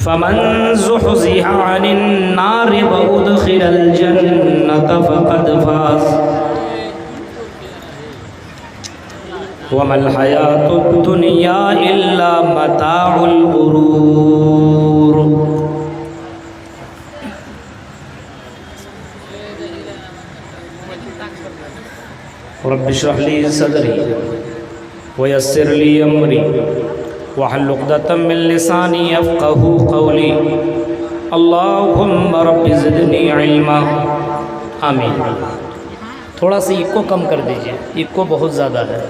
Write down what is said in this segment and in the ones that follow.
فمن زحزح عن النار وادخل الجنة فقد فاز وما الحياة الدنيا إلا متاع الغرور۔ رب اشرح لي صدري ويسر لي أمري واحلل عقدة من لساني يفقهوا قولي اللهم رب زدني علما۔ آمین۔ تھوڑا سا ایکو کم کر دیجئے، ایکو بہت زیادہ ہے۔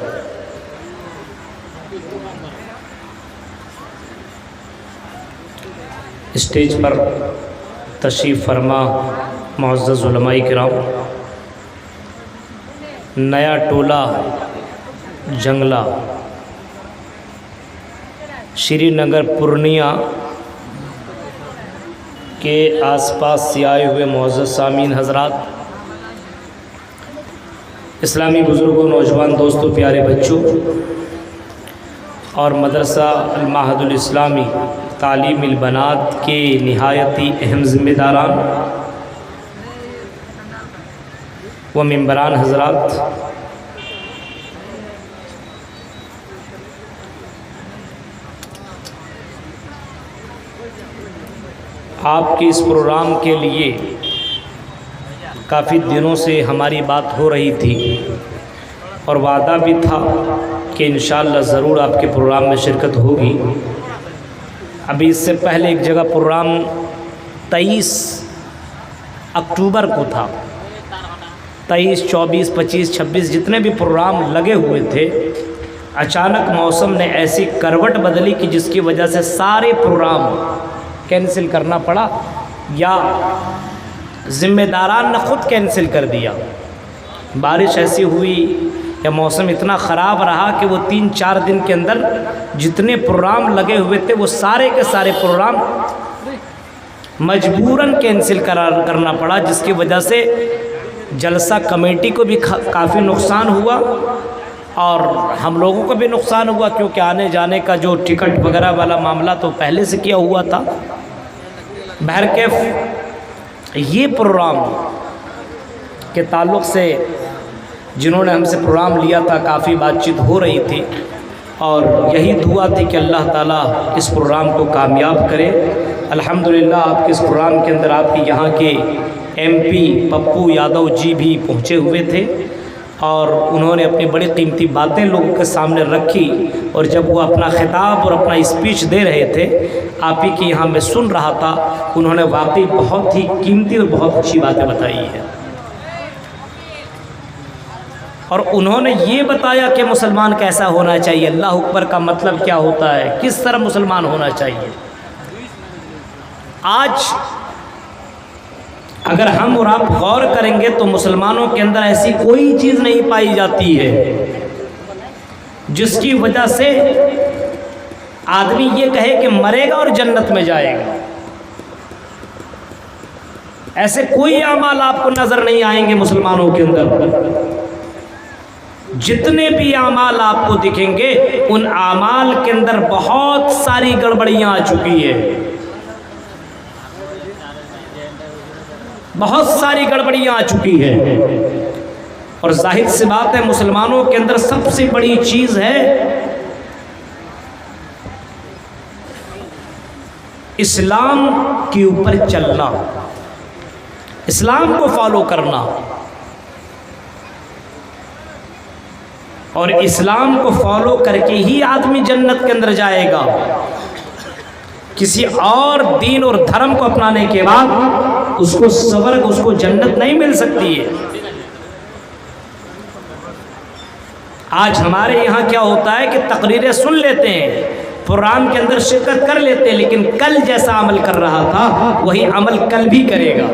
اسٹیج پر تشریف فرما معزز علماء کرام، نیا ٹولہ جنگلہ شری نگر پورنیہ کے آس پاس سے آئے ہوئے معزز سامعین حضرات، اسلامی بزرگوں، نوجوان دوستوں، پیارے بچوں اور مدرسہ المعہد الاسلامی تعلیم البنات کے نہایتی اہم ذمہ داران و ممبران حضرات، آپ کے اس پروگرام کے لیے کافی دنوں سے ہماری بات ہو رہی تھی اور وعدہ بھی تھا کہ انشاءاللہ ضرور آپ کے پروگرام میں شرکت ہوگی۔ ابھی اس سے پہلے ایک جگہ پروگرام 23 اکتوبر کو تھا، 23، 24، 25، 26 جتنے بھی پروگرام لگے ہوئے تھے، اچانک موسم نے ایسی کروٹ بدلی کہ جس کی وجہ سے سارے پروگرام کینسل کرنا پڑا یا ذمہ داران نے خود کینسل کر دیا۔ بارش ایسی ہوئی یا موسم اتنا خراب رہا کہ وہ 3-4 دن کے اندر جتنے پروگرام لگے ہوئے تھے وہ سارے کے سارے پروگرام مجبوراً کینسل کرنا پڑا، جس کی وجہ سے جلسہ کمیٹی کو بھی کافی نقصان ہوا اور ہم لوگوں کو بھی نقصان ہوا، کیونکہ آنے جانے کا جو ٹکٹ وغیرہ والا معاملہ تو پہلے سے کیا ہوا تھا۔ بہرکیف یہ پروگرام کے تعلق سے جنہوں نے ہم سے پروگرام لیا تھا کافی بات چیت ہو رہی تھی اور یہی دعا تھی کہ اللہ تعالیٰ اس پروگرام کو کامیاب کرے۔ الحمدللہ آپ کے اس پروگرام کے اندر آپ کے یہاں کے MP پپو یادو جی بھی پہنچے ہوئے تھے اور انہوں نے اپنی بڑی قیمتی باتیں لوگوں کے سامنے رکھی، اور جب وہ اپنا خطاب اور اپنا اسپیچ دے رہے تھے آپ ہی کے یہاں میں سن رہا تھا، انہوں نے واقعی بہت ہی قیمتی اور بہت اچھی باتیں بتائی ہیں، اور انہوں نے یہ بتایا کہ مسلمان کیسا ہونا چاہیے، اللہ اکبر کا مطلب کیا ہوتا ہے، کس طرح مسلمان ہونا چاہیے۔ آج اگر ہم اور آپ غور کریں گے تو مسلمانوں کے اندر ایسی کوئی چیز نہیں پائی جاتی ہے جس کی وجہ سے آدمی یہ کہے کہ مرے گا اور جنت میں جائے گا۔ ایسے کوئی اعمال آپ کو نظر نہیں آئیں گے مسلمانوں کے اندر۔ جتنے بھی اعمال آپ کو دکھیں گے ان اعمال کے اندر بہت ساری گڑبڑیاں آ چکی ہیں، بہت ساری گڑبڑیاں آ چکی ہیں، اور ظاہر سی بات ہے مسلمانوں کے اندر سب سے بڑی چیز ہے اسلام کے اوپر چلنا، اسلام کو فالو کرنا، اور اسلام کو فالو کر کے ہی آدمی جنت کے اندر جائے گا۔ کسی اور دین اور دھرم کو اپنانے کے بعد اس کو سورگ، اس کو جنت نہیں مل سکتی ہے۔ آج ہمارے یہاں کیا ہوتا ہے کہ تقریریں سن لیتے ہیں، پروگرام کے اندر شرکت کر لیتے ہیں، لیکن کل جیسا عمل کر رہا تھا وہی عمل کل بھی کرے گا۔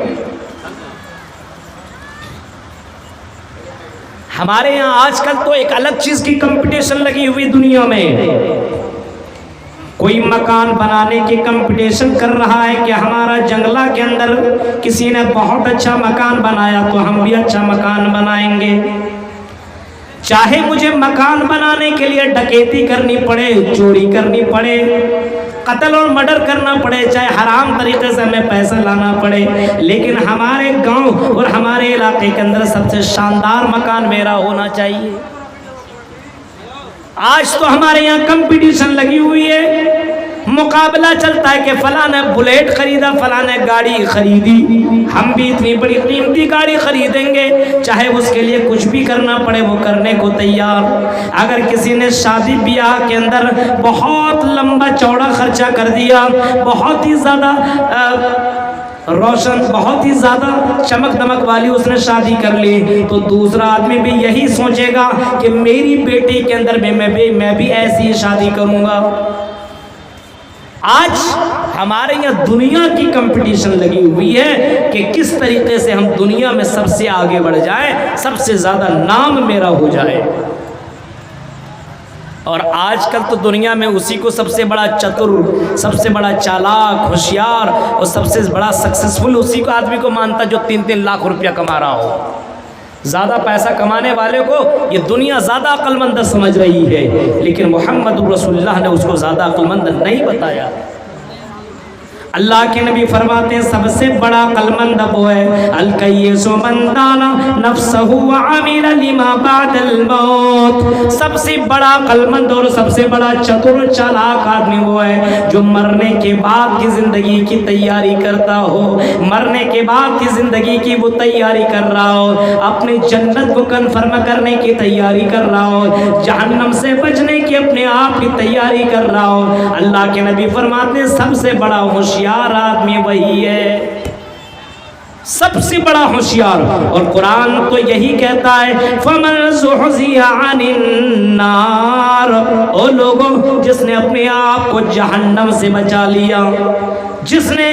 ہمارے یہاں آج کل تو ایک الگ چیز کی کمپٹیشن لگی ہوئی دنیا میں، کوئی مکان بنانے کی کمپٹیشن کر رہا ہے کہ ہمارا جنگلہ کے اندر کسی نے بہت اچھا مکان بنایا تو ہم بھی اچھا مکان بنائیں گے۔ چاہے مجھے مکان بنانے کے لیے ڈکیتی کرنی پڑے، چوری کرنی پڑے، قتل اور مرڈر کرنا پڑے، چاہے حرام طریقے سے ہمیں پیسہ لانا پڑے، لیکن ہمارے گاؤں اور ہمارے علاقے کے اندر سب سے شاندار مکان میرا ہونا چاہیے۔ آج تو ہمارے یہاں کمپٹیشن لگی ہوئی ہے، مقابلہ چلتا ہے کہ فلاں نے بلیٹ خریدا، فلاں نے گاڑی خریدی، ہم بھی اتنی بڑی قیمتی گاڑی خریدیں گے، چاہے اس کے لیے کچھ بھی کرنا پڑے وہ کرنے کو تیار۔ اگر کسی نے شادی بیاہ کے اندر بہت لمبا چوڑا خرچہ کر دیا، بہت ہی زیادہ روشن، بہت ہی زیادہ چمک دمک والی اس نے شادی کر لی، تو دوسرا آدمی بھی یہی سوچے گا کہ میری بیٹی کے اندر میں بھی ایسی شادی کروں گا۔ آج ہمارے یہاں دنیا کی کمپٹیشن لگی ہوئی ہے کہ کس طریقے سے ہم دنیا میں سب سے آگے بڑھ جائیں، سب سے زیادہ نام میرا ہو جائے۔ اور آج کل تو دنیا میں اسی کو سب سے بڑا چتر، سب سے بڑا چالاک، ہوشیار اور سب سے بڑا سکسیسفل اسی کو آدمی کو مانتا جو 3-3 لاکھ روپیہ کما رہا ہو۔ زیادہ پیسہ کمانے والے کو یہ دنیا زیادہ عقل مند سمجھ رہی ہے، لیکن محمد رسول اللہ نے اس کو زیادہ عقل مند نہیں بتایا۔ اللہ کے نبی فرماتے ہیں سب سے بڑا عقل مند وہ ہے الکیس من دان نفسہ وعمل لما بعد الموت۔ سب سے بڑا عقل مند اور سب سے بڑا چتر چالاک آدمی وہ ہے جو مرنے کے بعد کی زندگی کی تیاری کرتا ہو، مرنے کے بعد کی زندگی کی وہ تیاری کر رہا ہو، اپنی جنت کو کنفرم کرنے کی تیاری کر رہا ہو، جہنم سے بچنے کی اپنے آپ کی تیاری کر رہا ہو۔ اللہ کے نبی فرماتے ہیں سب سے بڑا ہوشیار آدمی وہی ہے، سب سے بڑا ہوشیار۔ اور قرآن تو یہی کہتا ہے فَمَنْ زُحْزِحَ عَنِ النَّارِ، او لوگوں جس نے اپنے آپ کو جہنم سے بچا لیا، جس نے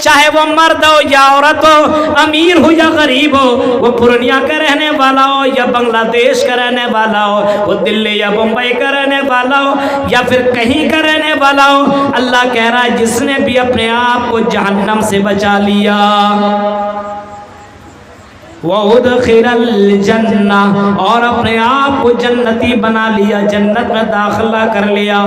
چاہے وہ مرد ہو یا عورت ہو، امیر ہو یا غریب ہو، وہ پورنیہ کا رہنے والا ہو یا بنگلہ دیش کا رہنے والا ہو، وہ دلی یا بمبئی کا رہنے والا ہو یا پھر کہیں کا رہنے والا ہو، اللہ کہہ رہا ہے جس نے بھی اپنے آپ کو جہنم سے بچا لیا وَأُدْخِلَ الْجَنَّةَ، اور اپنے آپ کو جنتی بنا لیا، جنت میں داخلہ کر لیا،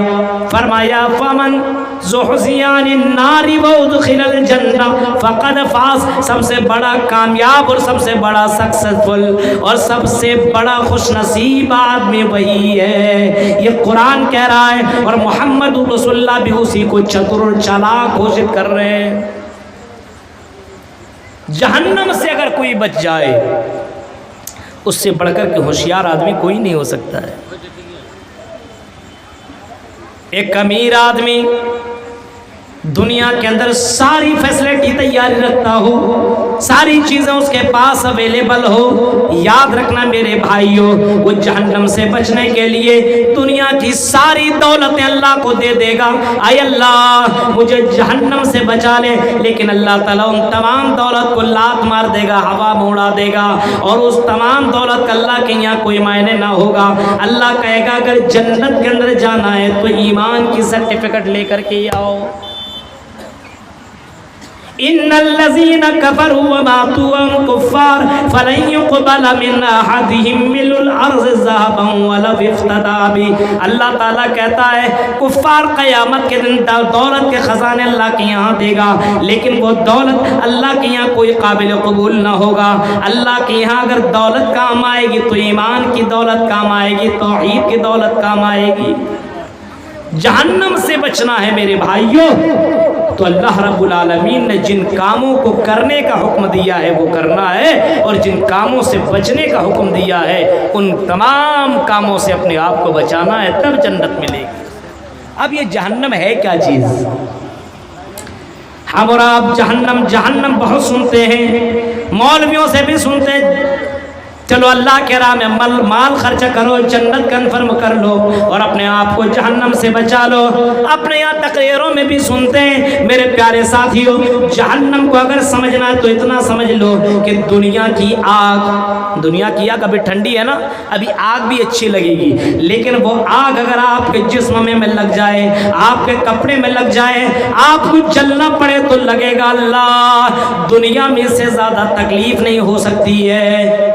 فرمایا فَمَنْ زُحْزِحَ عَنِ النَّارِ وَأُدْخِلَ الْجَنَّةَ فَقَدْ فَازَ۔ سب سے بڑا کامیاب اور سب سے بڑا سکسیسفل اور سب سے بڑا خوش نصیب آدمی وہی ہے، یہ قرآن کہہ رہا ہے، اور محمد رسول اللہ بھی اسی کو چتر اور چالاک گھوشت کر رہے ہیں۔ جہنم سے اگر کوئی بچ جائے اس سے بڑھ کر کے ہوشیار آدمی کوئی نہیں ہو سکتا ہے۔ ایک امیر آدمی دنیا کے اندر ساری فیسلٹی تیاری رکھتا ہو، ساری چیزیں اس کے پاس اویلیبل ہو، یاد رکھنا میرے بھائیوں وہ جہنم سے بچنے کے لیے دنیا کی ساری دولتیں اللہ کو دے دے گا، اے اللہ مجھے جہنم سے بچا لے، لیکن اللہ تعالیٰ ان تمام دولت کو لات مار دے گا، ہوا میں اڑا دے گا، اور اس تمام دولت کا اللہ کے یہاں کوئی معنی نہ ہوگا۔ اللہ کہے گا اگر جنت کے اندر جانا ہے تو ایمان کی سرٹیفکیٹ لے کر کے آؤ۔ ان الذين كفروا وماتوا وهم كفار فلن يقبل من احدهم ملء الارض ذهبا ولو افتدى به۔ اللہ تعالیٰ کہتا ہے کفار قیامت کے دن دولت کے خزانے اللہ کے یہاں دے گا، لیکن وہ دولت اللہ کے یہاں کوئی قابل قبول نہ ہوگا۔ اللہ کے یہاں اگر دولت کام آئے گی تو ایمان کی دولت کام آئے گی، توحید کی دولت کام آئے گی۔ جہنم سے بچنا ہے میرے بھائیوں تو اللہ رب العالمین نے جن کاموں کو کرنے کا حکم دیا ہے وہ کرنا ہے، اور جن کاموں سے بچنے کا حکم دیا ہے ان تمام کاموں سے اپنے آپ کو بچانا ہے، تب جنت ملے گی۔ اب یہ جہنم ہے کیا چیز؟ ہم اور آپ جہنم بہت سنتے ہیں، مولویوں سے بھی سنتے ہیں، چلو اللہ کے راہ میں مال خرچ کرو، جنت کنفرم کر لو اور اپنے آپ کو جہنم سے بچا لو۔ اپنے یہاں تقریروں میں بھی سنتے ہیں۔ میرے پیارے ساتھیوں جہنم کو اگر سمجھنا ہے تو اتنا سمجھ لو کہ دنیا کی آگ ابھی ٹھنڈی ہے نا، ابھی آگ بھی اچھی لگے گی، لیکن وہ آگ اگر آپ کے جسم میں لگ جائے، آپ کے کپڑے میں لگ جائے، آپ کو جلنا پڑے تو لگے گا اللہ دنیا میں سے زیادہ تکلیف نہیں ہو سکتی ہے۔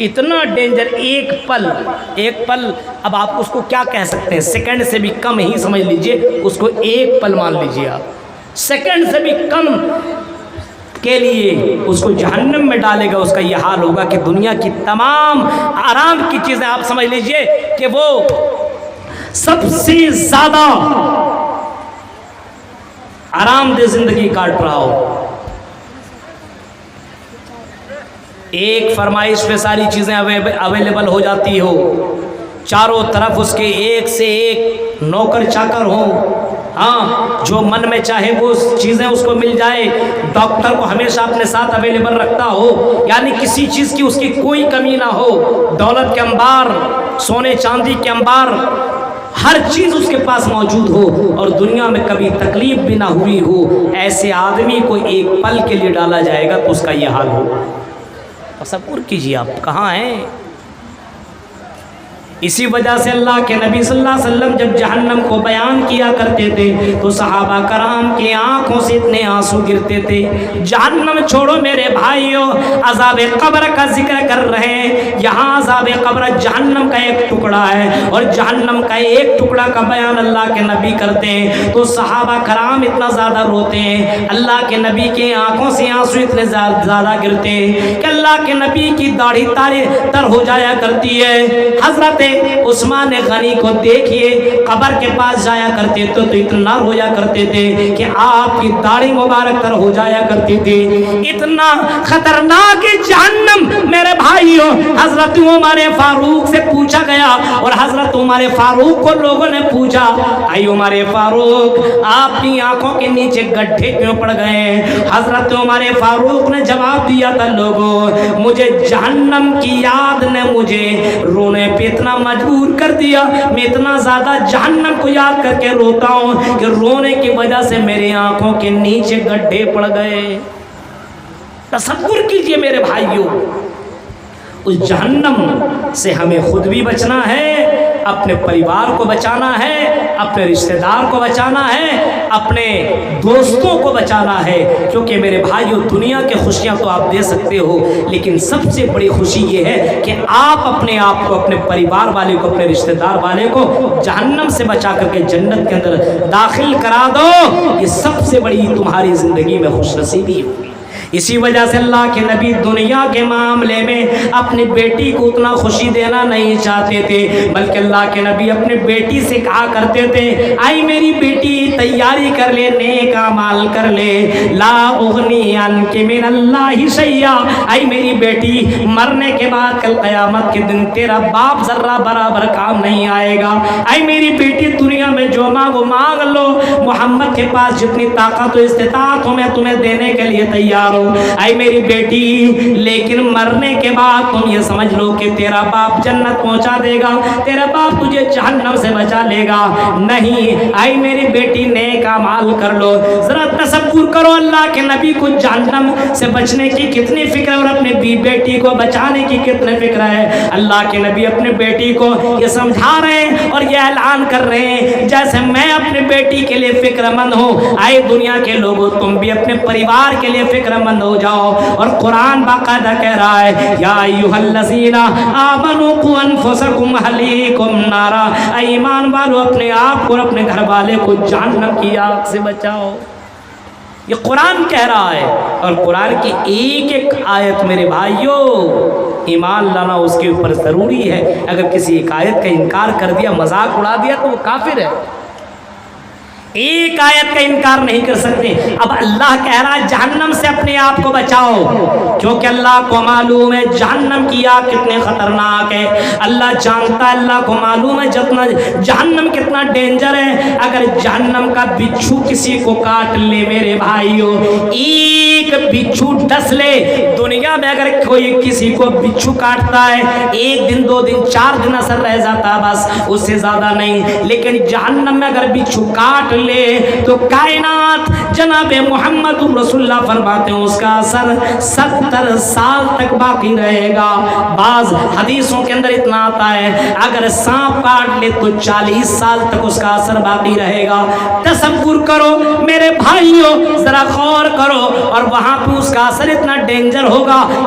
اتنا ڈینجر، ایک پل، اب آپ اس کو کیا کہہ سکتے ہیں، سیکنڈ سے بھی کم ہی سمجھ لیجئے اس کو، ایک پل مان لیجئے آپ، سیکنڈ سے بھی کم کے لیے اس کو جہنم میں ڈالے گا، اس کا یہ حال ہوگا کہ دنیا کی تمام آرام کی چیزیں آپ سمجھ لیجئے کہ وہ سب سے زیادہ آرام دہ زندگی کاٹ رہا ہو، ایک فرمائش پہ ساری چیزیں اویلیبل ہو جاتی ہو، چاروں طرف اس کے ایک سے ایک نوکر چاکر ہو، ہاں جو من میں چاہے وہ چیزیں اس کو مل جائے، ڈاکٹر کو ہمیشہ اپنے ساتھ اویلیبل رکھتا ہو، یعنی کسی چیز کی اس کی کوئی کمی نہ ہو، دولت کے انبار، سونے چاندی کے انبار، ہر چیز اس کے پاس موجود ہو، اور دنیا میں کبھی تکلیف بھی نہ ہوئی ہو، ایسے آدمی کو ایک پل کے لیے ڈالا جائے گا تو اس کا یہ حال ہوگا۔ تصور کیجیے آپ کہاں ہیں۔ اسی وجہ سے اللہ کے نبی صلی اللہ علیہ وسلم جب جہنم کو بیان کیا کرتے تھے تو صحابہ کرام کی آنکھوں سے اتنے آنسو گرتے تھے۔ جہنم چھوڑو میرے بھائیوں، عذاب قبر کا ذکر کر رہے ہیں، یہاں عذاب قبر جہنم کا ایک ٹکڑا ہے، اور جہنم کا ایک ٹکڑا کا بیان اللہ کے نبی کرتے ہیں تو صحابہ کرام اتنا زیادہ روتے ہیں، اللہ کے نبی کی آنکھوں سے آنسو اتنے زیادہ گرتے ہیں کہ اللہ کے نبی کی داڑھی تر ہو جایا کرتی ہے۔ حضرت عثمان غنی کو دیکھیے، قبر کے پاس جایا کرتے تو اتنا رویا کرتے تھے کہ آپ کی داڑھی مبارک تر ہو جایا کرتی تھی۔ اتنا خطرناک جہنم میرے بھائیوں، حضرت عمر فاروق سے پوچھا گیا، اور حضرت عمر فاروق کو لوگوں نے پوچھا، اے عمر فاروق آپ کی آنکھوں کے نیچے گڈھے کیوں پڑ گئے ہیں؟ حضرت عمر فاروق نے جواب دیا تھا، لوگوں مجھے جہنم کی یاد نے مجھے رونے پہ اتنا مجبور کر دیا، میں اتنا زیادہ جہنم کو یاد کر کے روتا ہوں کہ رونے کی وجہ سے میری آنکھوں کے نیچے گڈھے پڑ گئے۔ تصور کیجئے میرے بھائیوں، اس جہنم سے ہمیں خود بھی بچنا ہے، اپنے پریوار کو بچانا ہے، اپنے رشتہ دار کو بچانا ہے، اپنے دوستوں کو بچانا ہے، کیونکہ میرے بھائیوں دنیا کے خوشیاں تو آپ دے سکتے ہو، لیکن سب سے بڑی خوشی یہ ہے کہ آپ اپنے آپ کو، اپنے پریوار والے کو، اپنے رشتہ دار والے کو جہنم سے بچا کر کے جنت کے اندر داخل کرا دو، یہ سب سے بڑی تمہاری زندگی میں خوش نصیبی ہوگی۔ اسی وجہ سے اللہ کے نبی دنیا کے معاملے میں اپنی بیٹی کو اتنا خوشی دینا نہیں چاہتے تھے، بلکہ اللہ کے نبی اپنے بیٹی سے کہا کرتے تھے، آئی میری بیٹی تیاری کر لے، نیک اعمال کر لے، لا اغنی عنک من اللہ شیئا، آئی میری بیٹی مرنے کے بعد کل قیامت کے دن تیرا باپ ذرہ برابر کام نہیں آئے گا، آئی میری بیٹی دنیا میں جو مانگو مانگ لو، محمد کے پاس جتنی طاقت و استطاعت ہو میں تمہیں دینے کے لیے تیار ہوں، اے میری بیٹی، لیکن مرنے کے بعد تم یہ سمجھ لو کہ تیرا باپ جنت پہنچا دے گا، تیرا باپ تجھے جہنم سے بچا لے گا، نہیں، اے میری بیٹی نیک اعمال کر لو۔ ذرا تصور کرو اللہ کے نبی کو جہنم سے بچنے کی کتنی فکر ہے، اور اپنے بیٹی کو بچانے کی کتنی فکر ہے۔ اللہ کے نبی اپنے بیٹی کو یہ سمجھا رہے ہیں اور یہ اعلان کر رہے ہیں، جیسے میں اپنے بیٹی کے لیے فکر مند ہوں، اے دنیا کے لوگوں تم بھی اپنے پریوار کے لیے فکر مند ہو جاؤ۔ اور قرآن باقاعدہ کہہ رہا ہے، یا ایھا الذین آمنوا قوا انفسکم اہلیکم نارا، اے ایمان والو اپنے آپ کو اور اپنے گھر والے کو جہنم کی آگ سے بچاؤ۔ یہ قرآن کہہ رہا ہے، اور قرآن کی ایک ایک آیت میرے بھائیوں ایمان لانا اس کے اوپر ضروری ہے۔ اگر کسی ایک آیت کا انکار کر دیا، مذاق اڑا دیا تو وہ کافر ہے، ایک آیت کا انکار نہیں کر سکتے۔ اب اللہ کہہ رہا ہے جہنم سے اپنے آپ کو بچاؤ، کیونکہ اللہ کو معلوم ہے جہنم کی آگ کتنے خطرناک ہے، اللہ جانتا ہے، اللہ کو معلوم ہے جہنم کتنا ڈینجر ہے۔ اگر جہنم کا بچھو کسی کو کاٹ لے میرے بھائیوں، ایک بچھو ڈس لے، دنیا میں اگر کوئی کسی کو بچھو کاٹتا ہے ایک دن، 2 دن، 4 دن اثر رہ جاتا بس، اس سے زیادہ نہیں، لیکن جہنم میں اگر بچھو کاٹ لے تو کائنات جناب محمد رسول اللہ فرماتے ہیں اس کا اثر 70 سال تک باقی رہے گا۔ بعض حدیثوں کے اندر اتنا آتا ہے اگر سانپ کاٹ لے تو 40 سال تک اس کا اثر باقی رہے گا۔ تصور کرو میرے بھائیوں، ذرا غور کرو، اور وہاں پہ اس کا اثر اتنا ڈینجر ہوگا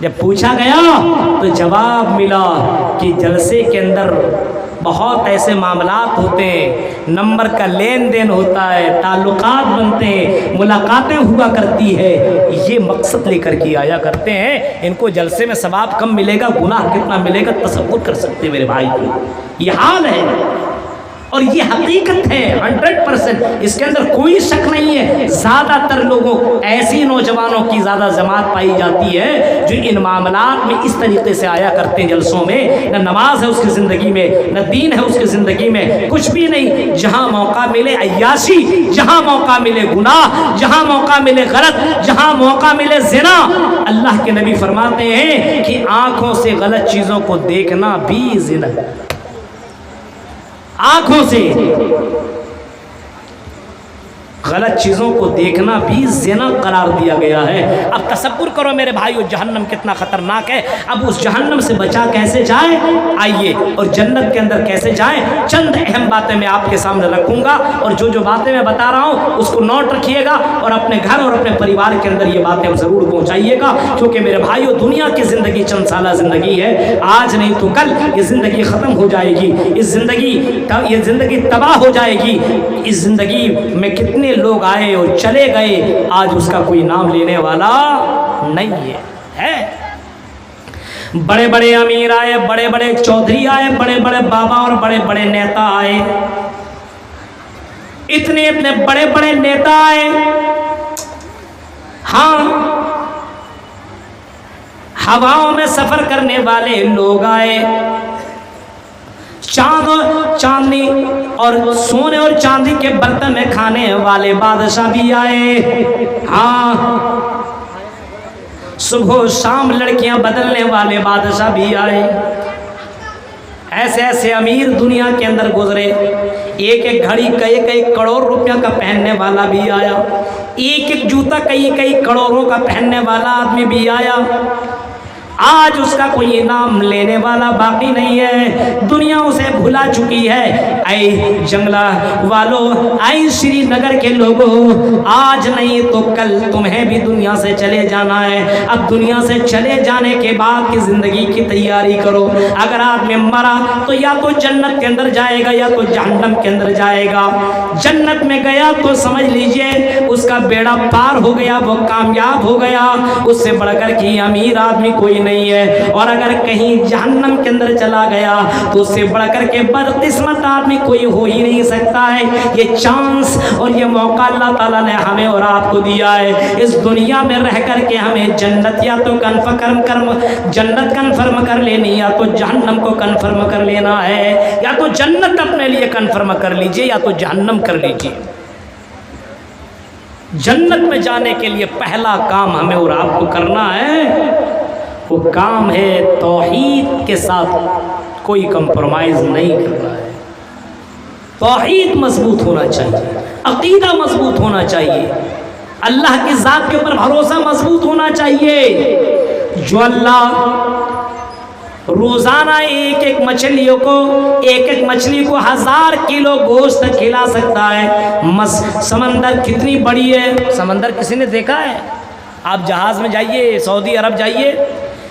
جب پوچھا گیا تو جواب ملا کہ جلسے کے اندر بہت ایسے معاملات ہوتے ہیں، نمبر کا لین دین ہوتا ہے، تعلقات بنتے ہیں، ملاقاتیں ہوا کرتی ہے، یہ مقصد لے کر کے آیا کرتے ہیں۔ ان کو جلسے میں ثواب کم ملے گا، گناہ کتنا ملے گا تصور کر سکتے میرے بھائی کو۔ یہ حال ہے اور یہ حقیقت ہے 100%، اس کے اندر کوئی شک نہیں ہے۔ زیادہ تر لوگوں ایسی نوجوانوں کی زیادہ جماعت پائی جاتی ہے جو ان معاملات میں اس طریقے سے آیا کرتے ہیں جلسوں میں، نہ نماز ہے اس کی زندگی میں، نہ دین ہے اس کی زندگی میں، کچھ بھی نہیں۔ جہاں موقع ملے عیاشی، جہاں موقع ملے گناہ، جہاں موقع ملے غلط، جہاں موقع ملے زنا۔ اللہ کے نبی فرماتے ہیں کہ آنکھوں سے غلط چیزوں کو دیکھنا بھی زنا، آنکھوں سے غلط چیزوں کو دیکھنا بھی زنا قرار دیا گیا ہے۔ اب تصور کرو میرے بھائیو جہنم کتنا خطرناک ہے۔ اب اس جہنم سے بچا کیسے جائے، آئیے، اور جنت کے اندر کیسے جائیں، چند اہم باتیں میں آپ کے سامنے رکھوں گا، اور جو جو باتیں میں بتا رہا ہوں اس کو نوٹ رکھیے گا اور اپنے گھر اور اپنے پریوار کے اندر یہ باتیں ضرور پہنچائیے گا، کیونکہ میرے بھائیو دنیا کی زندگی چند سالہ زندگی ہے، آج نہیں تو کل یہ زندگی ختم ہو جائے گی، یہ زندگی تباہ ہو جائے گی۔ اس زندگی میں کتنے لوگ آئے اور چلے گئے، آج اس کا کوئی نام لینے والا نہیں ہے۔ بڑے بڑے امیر آئے، بڑے بڑے چودھری آئے، بڑے بڑے بابا اور بڑے بڑے نیتا آئے، اتنے اتنے بڑے بڑے نیتا آئے، ہاں ہواؤں میں سفر کرنے والے لوگ آئے، چاندنی اور سونے اور چاندی کے برتن میں کھانے والے بادشاہ بھی آئے، ہاں صبح و شام لڑکیاں بدلنے والے بادشاہ بھی آئے۔ ایسے ایسے امیر دنیا کے اندر گزرے، ایک ایک گھڑی کئی کروڑ روپیہ کا پہننے والا بھی آیا، ایک ایک جوتا کئی کروڑوں کا پہننے والا آدمی بھی آیا۔ آج اس کا کوئی انعام لینے والا باقی نہیں ہے، دنیا اسے بھلا چکی ہے۔ اے جنگلہ والوں، اے شری نگر کے لوگوں، آج نہیں تو کل تمہیں بھی دنیا سے چلے جانا ہے۔ اب دنیا سے چلے جانے کے بعد کی زندگی کی تیاری کرو۔ اگر آدمی مرا تو یا تو جنت کے اندر جائے گا یا تو جہنم کے اندر جائے گا۔ جنت میں گیا تو سمجھ لیجئے اس کا بیڑا پار ہو گیا، وہ کامیاب ہو گیا، اس سے بڑھ کر کے امیر آدمی کوئی نہیں ہے۔ اور اگر کہیں جہنم کے اندر چلا گیا تو اس سے بڑھ کر کے بدقسمت آدمی کوئی ہو ہی نہیں سکتا ہے۔ یہ چانس اور یہ موقع اللہ تعالیٰ نے ہمیں اور آپ کو دیا ہے، اس دنیا میں رہ کر کے ہمیں جنت یا تو جنت کنفرم کر لینی، یا تو جہنم کو کنفرم کر لینا ہے، یا تو جنت اپنے لیے کنفرم کر لیجئے یا تو جہنم کر لیجئے۔ جنت میں جانے کے لیے پہلا کام ہمیں اور آپ کو کرنا ہے، وہ کام ہے توحید کے ساتھ کوئی کمپرومائز نہیں کرنا ہے۔ توحید مضبوط ہونا چاہیے، عقیدہ مضبوط ہونا چاہیے، اللہ کی ذات کے اوپر بھروسہ مضبوط ہونا چاہیے۔ جو اللہ روزانہ ایک مچھلی کو 1000 کلو گوشت کھلا سکتا ہے، سمندر کتنی بڑی ہے، سمندر کسی نے دیکھا ہے؟ آپ جہاز میں جائیے، سعودی عرب جائیے،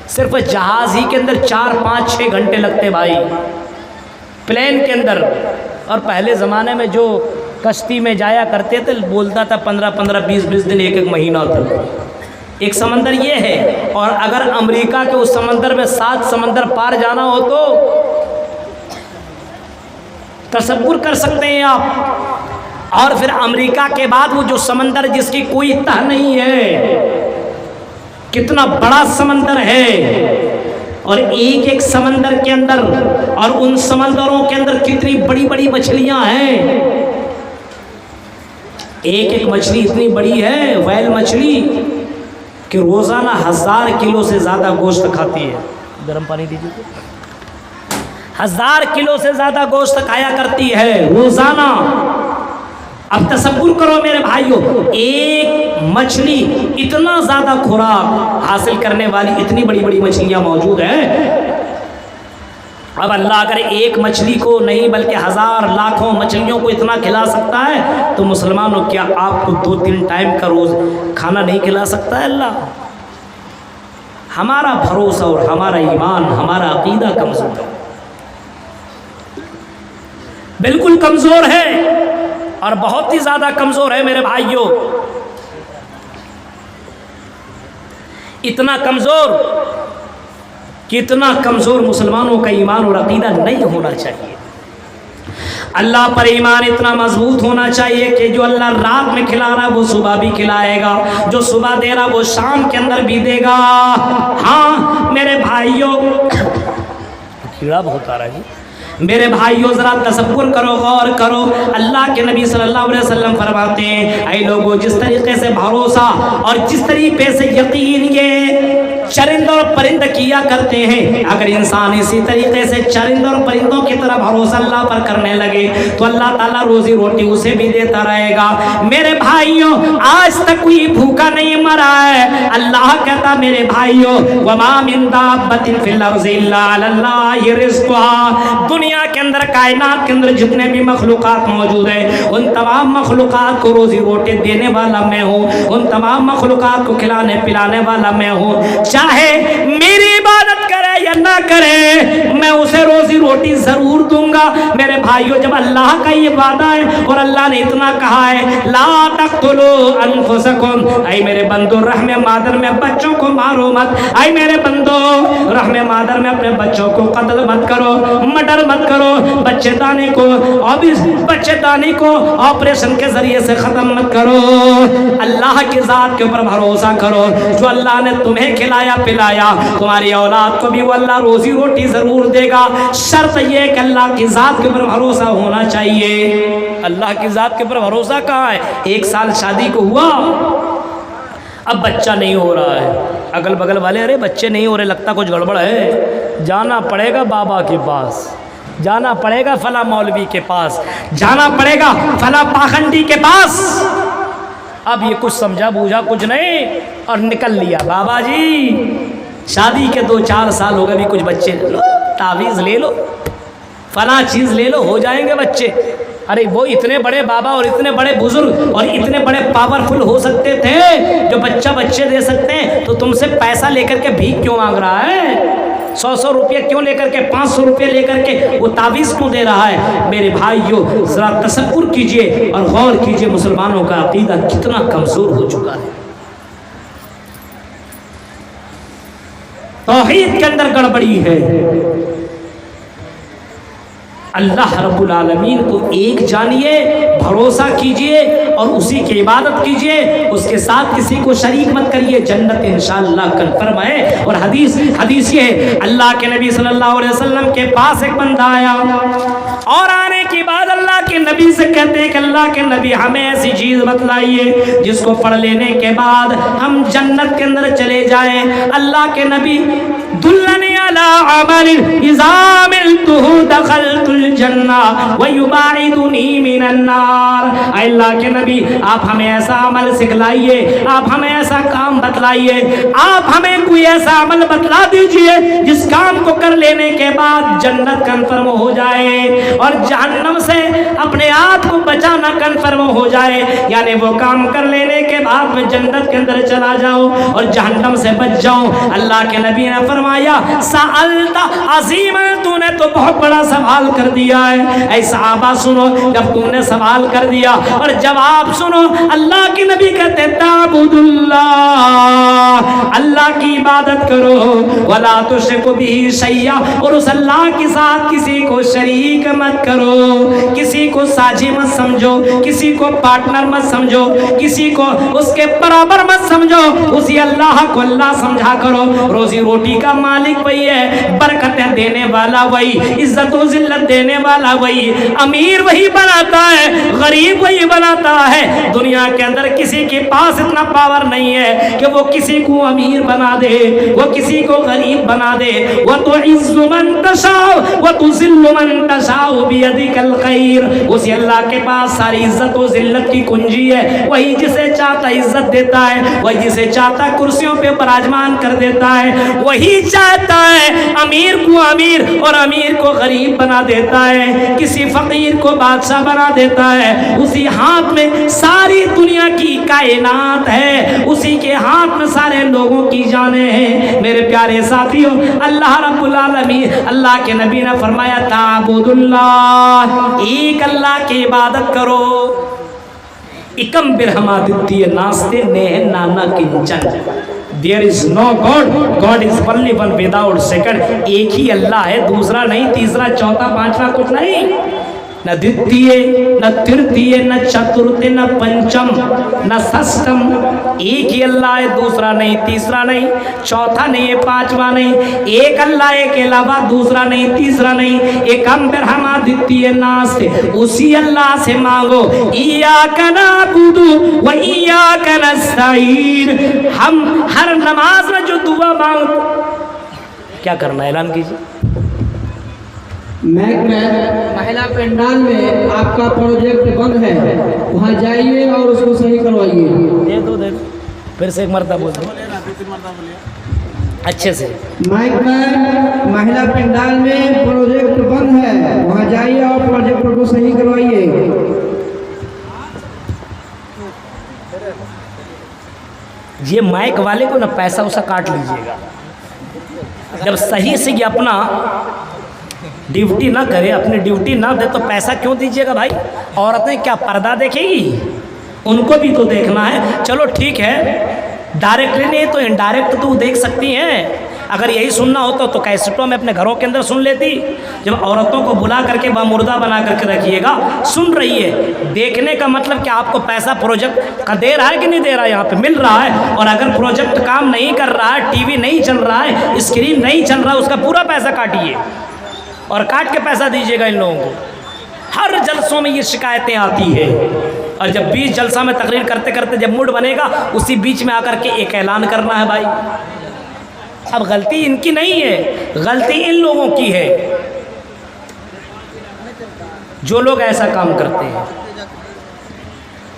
صرف جہاز ہی کے اندر 4 5 6 گھنٹے لگتے بھائی، پلین کے اندر۔ اور پہلے زمانے میں جو کشتی میں جایا کرتے تھے بولتا تھا 15 20 دن، ایک مہینہ تک ایک سمندر یہ ہے۔ اور اگر امریکہ کے اس سمندر میں 7 سمندر پار جانا ہو تو تصور کر سکتے ہیں آپ۔ اور پھر امریکہ کے بعد وہ جو سمندر جس کی کوئی تہ نہیں ہے، کتنا بڑا سمندر ہے، اور ایک سمندر کے اندر، اور ان سمندروں کے اندر کتنی بڑی بڑی مچھلیاں ہیں۔ ایک مچھلی اتنی بڑی ہے، ویل مچھلی، کہ روزانہ 1000 کلو سے زیادہ گوشت کھاتی ہے۔ گرم پانی دیجیے۔ 1000 کلو سے زیادہ گوشت کھایا کرتی ہے روزانہ۔ اب تصور کرو میرے بھائیوں، ایک مچھلی اتنا زیادہ خوراک حاصل کرنے والی اتنی بڑی بڑی مچھلیاں موجود ہیں۔ اب اللہ اگر ایک مچھلی کو نہیں بلکہ 1000 لاکھوں مچھلیوں کو اتنا کھلا سکتا ہے تو مسلمانوں کیا آپ کو 2-3 ٹائم کا روز کھانا نہیں کھلا سکتا ہے اللہ؟ ہمارا بھروسہ اور ہمارا ایمان، ہمارا عقیدہ کمزور ہے، بالکل کمزور ہے، اور بہت ہی زیادہ کمزور ہے میرے بھائیوں۔ اتنا کمزور کہ اتنا کمزور مسلمانوں کا ایمان اور عقیدہ نہیں ہونا چاہیے۔ اللہ پر ایمان اتنا مضبوط ہونا چاہیے کہ جو اللہ رات میں کھلا رہا وہ صبح بھی کھلائے گا، جو صبح دے رہا وہ شام کے اندر بھی دے گا۔ ہاں میرے بھائیوں، کیڑا بہت آ رہا ہے جی، میرے بھائیوں ذرا تصور کرو، غور کرو۔ اللہ کے نبی صلی اللہ علیہ وسلم فرماتے ہیں اے لوگوں، جس طریقے سے بھروسہ اور جس طریقے سے یقین یہ چرند اور پرند کیا کرتے ہیں، اگر انسان اسی طریقے سے چرند اور پرندوں کی طرح بھروسہ اللہ پر کرنے لگے تو اللہ تعالیٰ روزی روٹی اسے بھی دیتا رہے گا۔ میرے بھائیوں، آج تک کوئی بھوکا نہیں مرا ہے۔ اللہ کہتا میرے بھائیوں وما من دابۃ فی الارض الا علی اللہ رزقها، دنیا کے اندر، کائنات کے اندر جتنے بھی مخلوقات موجود ہیں، ان تمام مخلوقات کو روزی روٹی دینے والا میں ہوں، ان تمام مخلوقات کو کھلانے پلانے والا میں ہوں۔ چاہے میری عبادت کرے یا نہ کرے، میں اسے روزی روٹی ضرور دوں گا۔ میرے بھائیوں، جب اللہ کا یہ وعدہ ہے اور اللہ نے اتنا کہا ہے لا تقتلوا انفسکم، اے میرے بندو رحم مادر میں بچوں کو مارو مت، اے میرے بندو رحم مادر میں اپنے بچوں کو قتل مت کرو، مرڈر مت کرو، بچے دانے کو اور اس بچے دانے کو آپریشن کے ذریعے سے ختم مت کرو۔ اللہ کی ذات کے اوپر بھروسہ کرو، جو اللہ نے تمہیں کھلایا پلایا، تمہاری اولاد کو بھی وہ اللہ روزی روٹی ضرور دے گا۔ شرط یہ کہ اللہ کی ذات کے اوپر بھروسہ ہونا چاہیے۔ اللہ کی ذات کے اوپر بھروسہ کہاں ہے؟ 1 سال شادی کو ہوا، اب بچہ نہیں ہو رہا ہے، اگل بغل والے ارے بچے نہیں ہو رہے، لگتا کچھ گڑبڑ ہے، جانا پڑے گا بابا کے پاس، جانا پڑے گا فلاں مولوی کے پاس، جانا پڑے گا فلاں پاخنڈی کے پاس۔ اب یہ کچھ سمجھا بوجھا کچھ نہیں اور نکل لیا، بابا جی شادی کے 2-4 سال ہو گئے، بھی کچھ بچے لے لو، تعویذ لے لو، فلاں چیز لے لو، ہو جائیں گے بچے۔ ارے وہ اتنے بڑے بابا اور اتنے بڑے بزرگ اور اتنے بڑے پاورفل ہو سکتے تھے جو بچے دے سکتے ہیں، تو تم سے پیسہ لے کر کے بھیک کیوں مانگ رہا ہے؟ 100 روپیہ کیوں لے کر کے، 500 روپیہ لے کر کے وہ تعویذ کیوں دے رہا ہے؟ میرے بھائیوں ذرا تصور کیجئے اور غور کیجئے، مسلمانوں کا عقیدہ کتنا کمزور ہو چکا ہے، توحید کے اندر گڑبڑی ہے۔ اللہ رب العالمین کو ایک جانیے، بھروسہ کیجئے اور اسی کی عبادت کیجئے، اس کے ساتھ کسی کو شریک مت کریے، جنت انشاءاللہ کنفرم ہے۔ اور حدیث یہ ہے، اللہ کے نبی صلی اللہ علیہ وسلم کے پاس ایک بندہ آیا اور آنے کے بعد اللہ کے نبی سے کہتے ہیں کہ اللہ کے نبی ہمیں ایسی چیز بتلائیے جس کو پڑھ لینے کے بعد ہم جنت کے اندر چلے جائیں۔ اللہ کے نبی دلنی علی عمل اذا عملتہ دخلت الجنہ ویباعدنی من النار۔ اے اللہ کے نبی آپ ہمیں ایسا عمل سکھلائیے، آپ ہمیں ایسا کام بتلائیے، آپ ہمیں کوئی ایسا عمل بتلا دیجئے جس کام کو کر لینے کے بعد جنت کنفرم ہو جائے اور جہنم سے اپنے آپ کو بچانا کنفرم ہو جائے، یعنی وہ کام کر لینے کے بعد میں جنت کے اندر چلا جاؤں اور جہنم سے بچ جاؤں۔ اللہ کے نبی نے فرمایا سألت عظیما، تو نے تو بہت بڑا سوال کر دیا ہے۔ اے صحابہ سنو، جب تم نے سوال کر دیا اور جواب سنو، اللہ کی نبی کہتے تعبد اللہ، اللہ کی عبادت کرو، ولا تشرک بہ شیئا، اور اس اللہ کے ساتھ کسی کو شریک مت کرو، کسی کو ساجی مت سمجھو، کسی کو پارٹنر مت سمجھو، کسی کو اس کے برابر مت سمجھو، اسی اللہ کو اللہ سمجھا کرو۔ روزی روٹی کا مالک وہی ہے، برکتیں دینے والا وہی، عزت و ذلت دینے والا وہی، امیر وہی بناتا ہے، غریب وہی بناتا ہے۔ دنیا کے اندر کسی کے پاس اتنا پاور نہیں ہے کہ وہ کسی کو امیر بنا دے، وہ کسی کو غریب بنا دے۔ وَتُعِزُّ مَن تَشَاءُ وَتُذِلُّ مَن تَشَاءُ بِيَدِكَ الْخَيْرُ، اسی اللہ کے پاس ساری عزت و ذلت کی کنجی ہے، وہی جسے چاہتا عزت دیتا ہے، وہی جسے چاہتا کرسیوں پہ براجمان کر دیتا ہے، وہی چاہتا ہے ہے، امیر کو امیر اور امیر کو غریب بنا دیتا ہے، کسی فقیر کو بادشاہ بنا دیتا ہے، اسی ہاتھ میں ساری دنیا کی کائنات ہے، اسی کے ہاتھ میں سارے لوگوں کی جانیں ہیں۔ میرے پیارے ساتھیوں، اللہ رب العالمین، اللہ کے نبی نے فرمایا تعبد اللہ، ایک اللہ کی عبادت کرو، اکم برہمادتی ناستے نیہ نانا کنچن، there is no God, God is only one without second، ایک ہی اللہ ہے، دوسرا نہیں، تیسرا چوتھا پانچواں کچھ نہیں، نہ دتیے نہ ترتیے نہ چترتے نہ پنچم نہ سسٹم، ایک ہی اللہ ہے، دوسرا نہیں، تیسرا نہیں، چوتھا نہیں، پانچواں نہیں، ایک اللہ ہے کے علاوہ دوسرا نہیں، تیسرا نہیں، ایک ہم برہما دتیے ناس، اسی اللہ سے مانگو، ایاک نعبد و ایاک نستعین، ہم ہر نماز میں جو دعا مانگتے کیا کرنا ہے اعلان کیجیے۔ مہیلا پنڈال میں آپ کا پروجیکٹ بند ہے، وہاں جائیے اور اس کو صحیح کروائیے۔ دے دو پھر سے ایک مرتبہ بول دو اچھے سے۔ مائک مین، مہیلا پنڈال میں پروجیکٹ بند ہے، وہاں جائیے اور پروجیکٹ کو صحیح کروائیے۔ یہ مائک والے کو نا پیسہ اسا کاٹ لیجئے گا، جب صحیح سے یہ اپنا ڈیوٹی نہ کرے، اپنی ڈیوٹی نہ دے تو پیسہ کیوں دیجئے گا بھائی؟ عورتیں کیا پردہ دیکھیں گی؟ ان کو بھی تو دیکھنا ہے۔ چلو ٹھیک ہے، ڈائریکٹلی نہیں تو انڈائریکٹ تو دیکھ سکتی ہیں۔ اگر یہی سننا ہوتا تو کیسٹوں میں اپنے گھروں کے اندر سن لیتی۔ جب عورتوں کو بلا کر کے بامردہ بنا کر کے رکھیے گا، سن رہی ہے، دیکھنے کا مطلب کہ آپ کو پیسہ پروجیکٹ کا دے رہا ہے کہ نہیں دے رہا ہے؟ یہاں پہ مل رہا ہے۔ اور اگر پروجیکٹ کام نہیں کر رہا ہے، ٹی وی نہیں چل رہا ہے، اسکرین نہیں چل رہا ہے، اس کا پورا پیسہ کاٹیے اور کاٹ کے پیسہ دیجیے گا ان لوگوں کو۔ ہر جلسوں میں یہ شکایتیں آتی ہے، اور جب بیچ جلسہ میں تقریر کرتے کرتے جب موڈ بنے گا، اسی بیچ میں آ کر کے ایک اعلان کرنا ہے بھائی۔ اب غلطی ان کی نہیں ہے، غلطی ان لوگوں کی ہے جو لوگ ایسا کام کرتے ہیں۔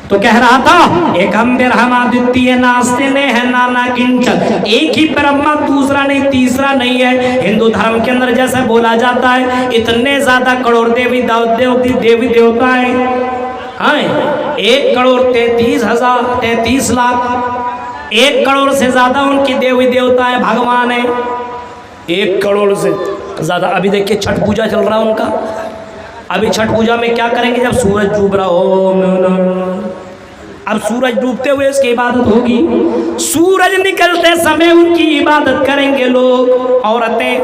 تو کہہ رہا تھا ایک ہم برہما دتی ہے ناستے نے ہے نانا کنچن، ایک ہی برہما، دوسرا نہیں، تیسرا نہیں ہے۔ ہندو دھرم کے اندر جیسے بولا جاتا ہے اتنے زیادہ کروڑ دیوی دیوتا ہیں، 1,33,33 لاکھ، 1 کروڑ سے زیادہ ان کی دیوی دیوتا ہے، بھگوان ہے 1 کروڑ سے زیادہ۔ ابھی دیکھیں چھٹ پوجا چل رہا ہے ان کا، ابھی چھٹ پوجا میں کیا کریں گے؟ جب سورج ڈوب رہا ہو، اب سورج ڈوبتے ہوئے اس کی عبادت ہوگی، سورج نکلتے سمے ان کی عبادت کریں گے لوگ، عورتیں۔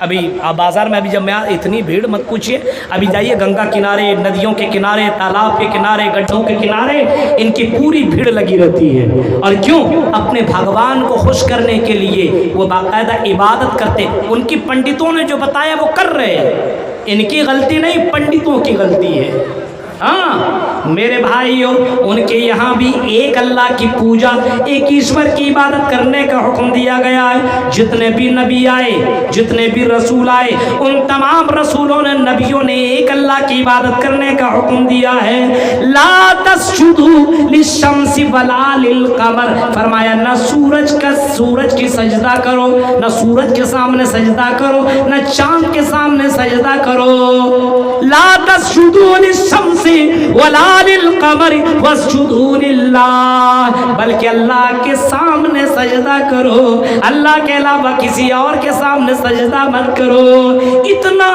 ابھی بازار میں ابھی جب میں اتنی بھیڑ مت پوچھئے، ابھی جائیے گنگا کنارے، ندیوں کے کنارے، تالاب کے کنارے، گڈھوں کے کنارے، ان کی پوری بھیڑ لگی رہتی ہے۔ اور کیوں؟ اپنے بھگوان کو خوش کرنے کے لیے وہ باقاعدہ عبادت کرتے۔ ان کی پنڈتوں نے جو بتایا وہ کر رہے ہیں، ان کی غلطی نہیں، پنڈتوں کی غلطی ہے۔ ہاں میرے بھائیوں، ان کے یہاں بھی ایک اللہ کی پوجا، ایک ایشور کی عبادت کرنے کا حکم دیا گیا ہے۔ جتنے بھی نبی آئے، جتنے بھی رسول آئے، ان تمام رسولوں نے، نبیوں نے ایک اللہ کی عبادت کرنے کا حکم دیا ہے۔ لا تسجدوا للشمس ولا للقمر، فرمایا نہ سورج کی سجدہ کرو، نہ سورج کے سامنے سجدہ کرو، نہ چاند کے سامنے سجدہ کرو۔ لا تسجدوا للشمس ولا للقمر واسجدوا للہ، بلکہ اللہ کے سامنے سجدہ کرو، اللہ کے علاوہ کسی اور کے سامنے سجدہ مت کرو۔ اتنا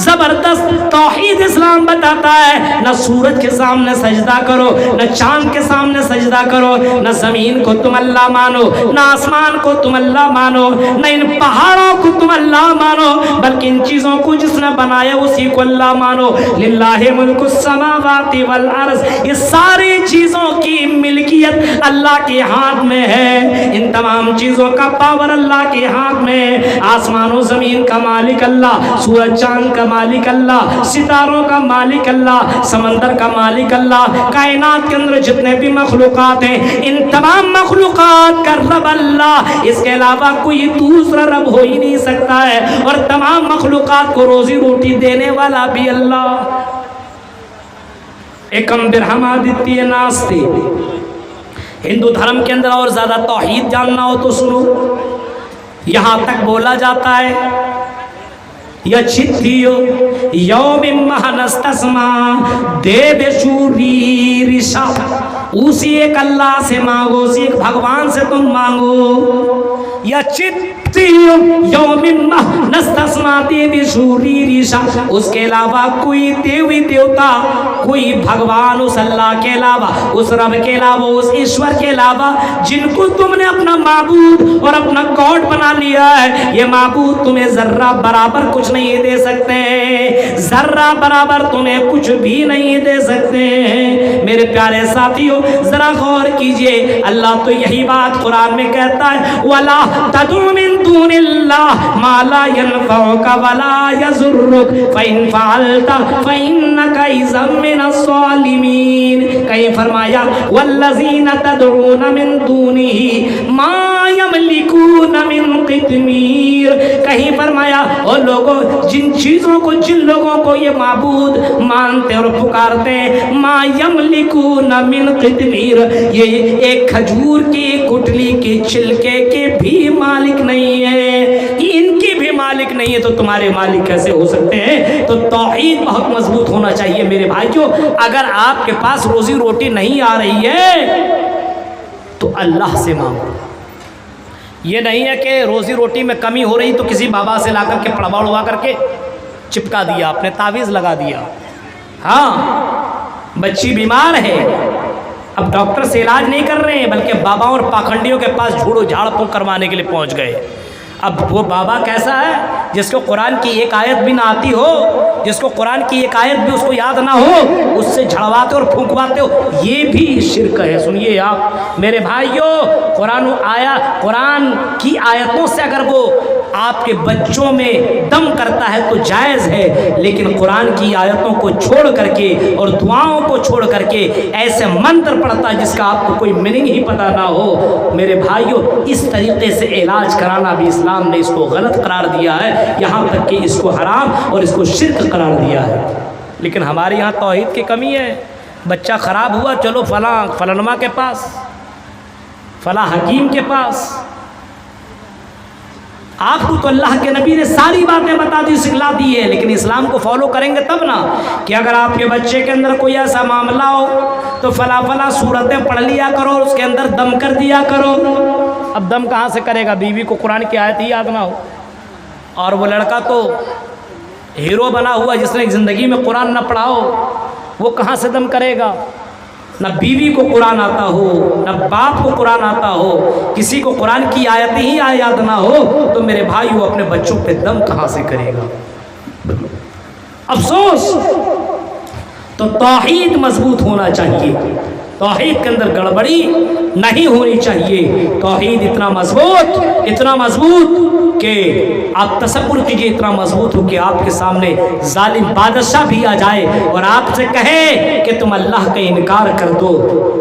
زبردست توحید اسلام بتاتا ہے، نہ سورج کے سامنے سجدہ کرو، نہ چاند کے سامنے سجدہ کرو، نہ زمین کو تم اللہ مانو، نہ آسمان کو تم اللہ مانو، نہ ان پہاڑوں کو تم اللہ مانو، بلکہ ان چیزوں کو جس نے بنایا اسی کو اللہ مانو۔ للہ ملک السماوات والارض، یہ ساری چیزوں کی ملکیت اللہ کے ہاتھ میں ہے، ان تمام چیزوں کا پاور اللہ کے ہاتھ میں۔ آسمان و زمین کا مالک اللہ، سورج چاند کا مالک اللہ، ستاروں کا مالک اللہ، سمندر کا مالک اللہ، کائنات کے اندر جتنے بھی مخلوقات ہیں ان تمام مخلوقات کا رب اللہ، اس کے علاوہ کوئی دوسرا رب ہو ہی نہیں سکتا ہے، اور تمام مخلوقات کو روزی روٹی دینے والا بھی اللہ۔ ایکم برہمادتی ناستے۔ ہندو دھرم کے اندر اور زیادہ توحید جاننا ہو تو سنو، یہاں تک بولا جاتا ہے یچھتیو یوم مہنستسما دیو شوری رشا، اسی ایک اللہ سے مانگو، اسی ایک بھگوان سے تم مانگو۔ یچھتیو یوم مہنستسما دیو شوری رشا، اس کے علاوہ کوئی دیوی دیوتا، کوئی بھگوان اس اللہ کے علاوہ، اس رب کے علاوہ، اس ایشور کے علاوہ جن کو تم نے اپنا معبود اور اپنا گاڈ بنا لیا ہے، یہ معبود تمہیں ذرہ برابر کچھ نہیں دے سکتے ہیں، ذرہ برابر تمہیں کچھ بھی نہیں دے سکتے ہیں۔ میرے پیارے ساتھیوں ذرا غور کیجئے، اللہ تو یہی بات قرآن میں کہتا ہے وَلَا تَدْعُ مِن دُونِ اللَّهِ مَا لَا يَنفَعُكَ وَلَا يَضُرُّكَ فَإِن فَعَلْتَ فَإِنَّكَ إِذًا مِنَ الظَّالِمِينَ۔ کہیں فرمایا وَالَّذِينَ تَدْعُونَ مِن دُونِهِ مَا يَمْلِكُونَ مِن قِطْمِيرٍ، کہیں فرمایا اور لوگوں جن چیزوں کو، جن لوگوں کو یہ معبود مانتے اور پکارتے ہیں، ما یملکون من قطمیر، یہ ایک کھجور کی گٹلی کے چھلکے کے بھی مالک نہیں ہے، ان کی بھی مالک نہیں ہے، تو تمہارے مالک کیسے ہو سکتے ہیں؟ تو توحید بہت مضبوط ہونا چاہیے میرے بھائیوں۔ اگر آپ کے پاس روزی روٹی نہیں آ رہی ہے تو اللہ سے مانگو۔ یہ نہیں ہے کہ روزی روٹی میں کمی ہو رہی تو کسی بابا سے لا کر کے پڑھوا اڑوا کر کے چپکا دیا، آپ نے تعویذ لگا دیا۔ ہاں بچی بیمار ہے، اب ڈاکٹر سے علاج نہیں کر رہے ہیں بلکہ باباؤں اور پاکھنڈیوں کے پاس جھوڑو جھاڑ پھونک کروانے کے لیے پہنچ گئے۔ اب وہ بابا کیسا ہے جس کو قرآن کی ایک آیت بھی نہ آتی ہو، جس کو قرآن کی ایک آیت بھی اس کو یاد نہ ہو، اس سے جھڑواتے اور پھونکواتے ہو، یہ بھی شرک ہے۔ سنیے آپ میرے بھائیوں، قرآن کی آیتوں سے اگر وہ آپ کے بچوں میں دم کرتا ہے تو جائز ہے، لیکن قرآن کی آیتوں کو چھوڑ کر کے اور دعاؤں کو چھوڑ کر کے ایسے منتر پڑھتا ہے جس کا آپ کو کوئی میننگ ہی پتہ نہ ہو، میرے بھائیوں اس طریقے سے علاج کرانا بھی اسلام نے اس کو غلط قرار دیا ہے، یہاں تک کہ اس کو حرام اور اس کو شرک قرار دیا ہے۔ لیکن ہمارے یہاں توحید کی کمی ہے، بچہ خراب ہوا چلو فلانما کے پاس، فلاں حکیم کے پاس۔ آپ کو تو اللہ کے نبی نے ساری باتیں بتا دی، سکھلا دی ہے، لیکن اسلام کو فالو کریں گے تب نا، کہ اگر آپ کے بچے کے اندر کوئی ایسا معاملہ ہو تو فلاں صورتیں پڑھ لیا کرو، اس کے اندر دم کر دیا کرو۔ اب دم کہاں سے کرے گا؟ بیوی کو قرآن کی آیت ہی یاد نہ ہو، اور وہ لڑکا تو ہیرو بنا ہوا جس نے زندگی میں قرآن نہ پڑھا ہو، وہ کہاں سے دم کرے گا؟ نہ بیوی کو قرآن آتا ہو، نہ باپ کو قرآن آتا ہو، کسی کو قرآن کی آیتیں ہی یاد نہ ہو، تو میرے بھائی وہ اپنے بچوں پہ دم کہاں سے کرے گا؟ افسوس۔ تو توحید مضبوط ہونا چاہیے، توحید کے اندر گڑبڑی نہیں ہونی چاہیے۔ توحید اتنا مضبوط کہ آپ تصور کیجئے، اتنا مضبوط ہو کہ آپ کے سامنے ظالم بادشاہ بھی آ جائے اور آپ سے کہے کہ تم اللہ کا انکار کر دو،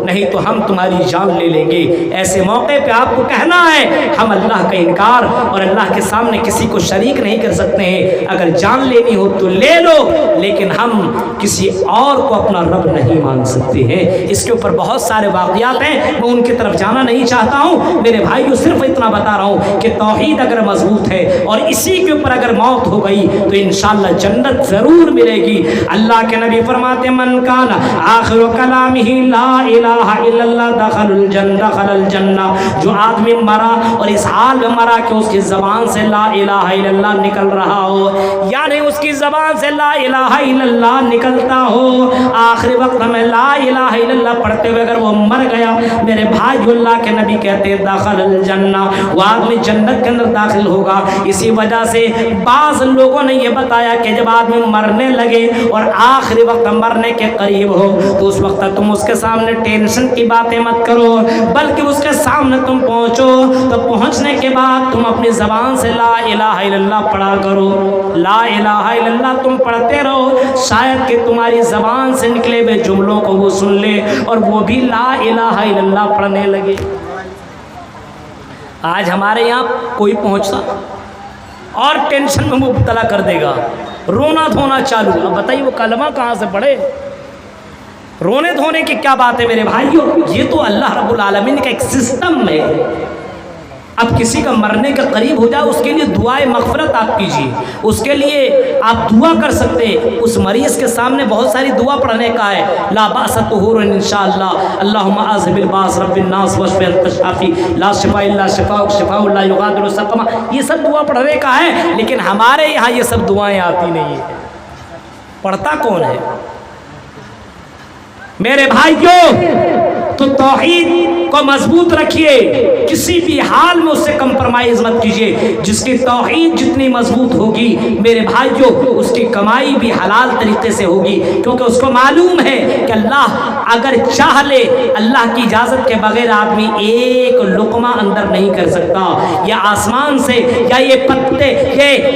نہیں تو ہم تمہاری جان لے لیں گے۔ ایسے موقع پہ آپ کو کہنا ہے ہم اللہ کا انکار اور اللہ کے سامنے کسی کو شریک نہیں کر سکتے ہیں، اگر جان لینی ہو تو لے لو، لیکن ہم کسی اور کو اپنا رب نہیں مان سکتے ہیں۔ اس کے اوپر بہت سارے واقعات ہیں، میں ان کی طرف جانا نہیں چاہتا ہوں میرے بھائیو، صرف اتنا بتا رہا ہوں کہ توحید اگر مضبوط ہے اور اسی کے اوپر اگر موت ہو گئی تو انشاءاللہ جنت ضرور ملے گی۔ اللہ کے نبی فرماتے من کان آخر کلامہ لا الہ الا اللہ دخل الجنہ، جو آدمی مرا اور اس حال میں مرا کہ اس کی زبان سے لا الہ الا اللہ نکل رہا ہو، یعنی اس کی زبان سے لا الہ الا اللہ نکلتا ہو، آخری وقت میں لا الہ الا اللہ پڑھتے ہوئے اگر وہ مر گیا، میرے بھائی اللہ کے نبی کہتے ہیں داخل الجنہ، وہ آدمی جنت کے اندر داخل ہوگا۔ اسی وجہ سے بعض لوگوں نے یہ بتایا کہ جب آدمی مرنے لگے اور آخری وقت مرنے کے قریب ہو تو اس وقت تم اس کے سامنے ٹینشن کی باتیں مت کرو، بلکہ اس کے سامنے تم پہنچو تو پہنچنے کے بعد تم اپنی زبان سے لا الہ الا اللہ پڑھا کرو، لا الہ الا اللہ تم پڑھتے رہو، شاید کہ تمہاری زبان سے نکلے ہوئے جملوں کو وہ سن لے اور وہ بھی لا الہ الا اللہ پڑھنے لگے۔ آج ہمارے یہاں کوئی پہنچتا اور ٹینشن میں مبتلا کر دے گا، رونا دھونا چالو۔ اب بتائیے وہ کلمہ کہاں سے پڑھے؟ رونے دھونے کی کیا بات ہے میرے بھائیوں؟ یہ تو اللہ رب العالمین کا ایک سسٹم ہے، اب کسی کا مرنے کے قریب ہو جائے اس کے لیے دعائے مغفرت آپ کیجیے، اس کے لیے آپ دعا کر سکتے ہیں۔ اس مریض کے سامنے بہت ساری دعا پڑھنے کا ہے، لا باس طہور انشاءاللہ، اللہم اذہب الباس رب الناس واشف انت الشافی لا شفاء الا شفاءک شفاء لا یغادر سقما، یہ سب دعا پڑھنے کا ہے، لیکن ہمارے یہاں یہ سب دعائیں آتی نہیں ہیں۔ پڑھتا کون ہے؟ میرے بھائیوں، تو توحید کو مضبوط رکھیے، کسی بھی حال میں اس سے کمپرمائز مت کیجیے۔ جس کی توحید جتنی مضبوط ہوگی میرے بھائیوں، اس کی کمائی بھی حلال طریقے سے ہوگی، کیونکہ اس کو معلوم ہے کہ اللہ اگر چاہ لے، اللہ کی اجازت کے بغیر آدمی ایک لقمہ اندر نہیں کر سکتا۔ یا آسمان سے یا یہ پتے،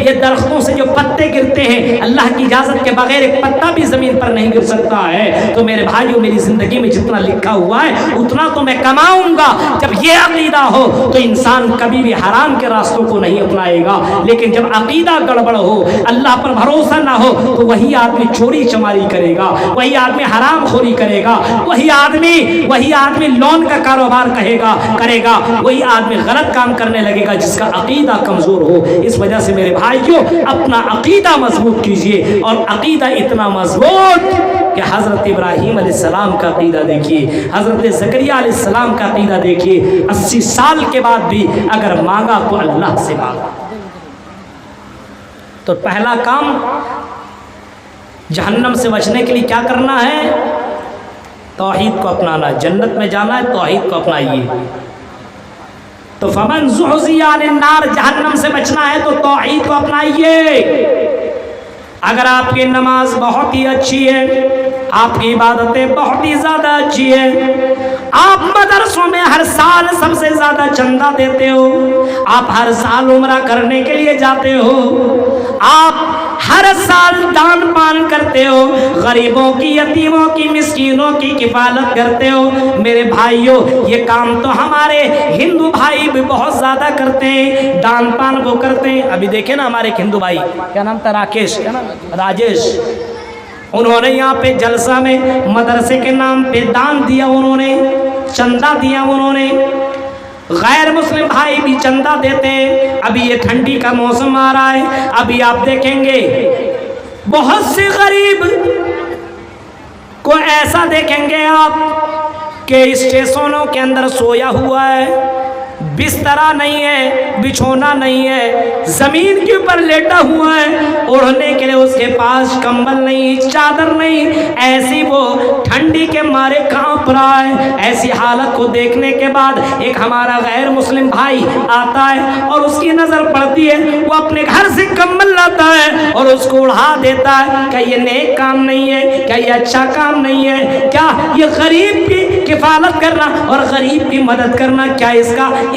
یہ درختوں سے جو پتے گرتے ہیں، اللہ کی اجازت کے بغیر ایک پتا بھی زمین پر نہیں گر سکتا ہے۔ تو میرے بھائیوں، میری زندگی میں جتنا لکھا ہوا ہے اتنا تو میں کماؤں گا۔ جب یہ عقیدہ ہو تو انسان کبھی بھی حرام کے راستوں کو نہیں اپنائے گا، لیکن جب عقیدہ گڑبڑ ہو، اللہ پر بھروسہ نہ ہو، تو وہی آدمی چوری چماری کرے گا، وہی آدمی حرام خوری کرے گا، وہی آدمی لون کا کاروبار کرے گا، وہی آدمی غلط کام کرنے لگے گا جس کا عقیدہ کمزور ہو۔ اس وجہ سے میرے بھائیوں، اپنا عقیدہ مضبوط کیجئے، اور عقیدہ اتنا مضبوط کہ حضرت ابراہیم علیہ السلام کا عقیدہ دیکھیے، حضرت زکریا علیہ السلام کا عقیدہ دیکھیے، 80 سال کے بعد بھی اگر مانگا تو اللہ سے مانگا۔ تو پہلا کام جہنم سے بچنے کے لیے کیا کرنا ہے؟ توحید کو اپنانا۔ جنت میں جانا ہے، توحید کو اپنائیے۔ تو فمن زحزح عن النار، جہنم سے بچنا ہے تو توحید کو اپنائیے۔ اگر آپ کی نماز بہت ہی اچھی ہے، آپ کی عبادتیں بہت ہی زیادہ اچھی ہے، آپ مدرسوں میں ہر سال سب سے زیادہ چندہ دیتے ہو، آپ ہر سال عمرہ کرنے کے لیے جاتے ہو، آپ ہر سال دان پان کرتے ہو، غریبوں کی، یتیموں کی، مسکینوں کی کفالت کرتے ہو، میرے بھائیوں یہ کام تو ہمارے ہندو بھائی بھی بہت زیادہ کرتے ہیں، دان پان وہ کرتے ہیں۔ ابھی دیکھیں نا ہمارے ایک ہندو بھائی، کیا نام تھا؟ راجیش، انہوں نے یہاں پہ جلسہ میں مدرسے کے نام پہ دان دیا، انہوں نے چندہ دیا، انہوں نے۔ غیر مسلم بھائی بھی چندہ دیتے ہیں۔ ابھی یہ ٹھنڈی کا موسم آ رہا ہے، ابھی آپ دیکھیں گے بہت سے غریب کو ایسا دیکھیں گے آپ کہ اسٹیشنوں کے اندر سویا ہوا ہے، بسترا نہیں ہے، بچھونا نہیں ہے، زمین کے اوپر لیٹا ہوا ہے، اوڑھنے کے لیے اس کے پاس کمبل نہیں، چادر نہیں، ایسی وہ ٹھنڈی کے مارے کانپ رہا ہے۔ ایسی حالت کو دیکھنے کے بعد ایک ہمارا غیر مسلم بھائی آتا ہے اور اس کی نظر پڑتی ہے، وہ اپنے گھر سے کمبل لاتا ہے اور اس کو اڑا دیتا ہے۔ کیا یہ نیک کام نہیں ہے؟ کیا یہ اچھا کام نہیں ہے؟ کیا یہ غریب کی کفالت کرنا اور غریب کی مدد کرنا، کیا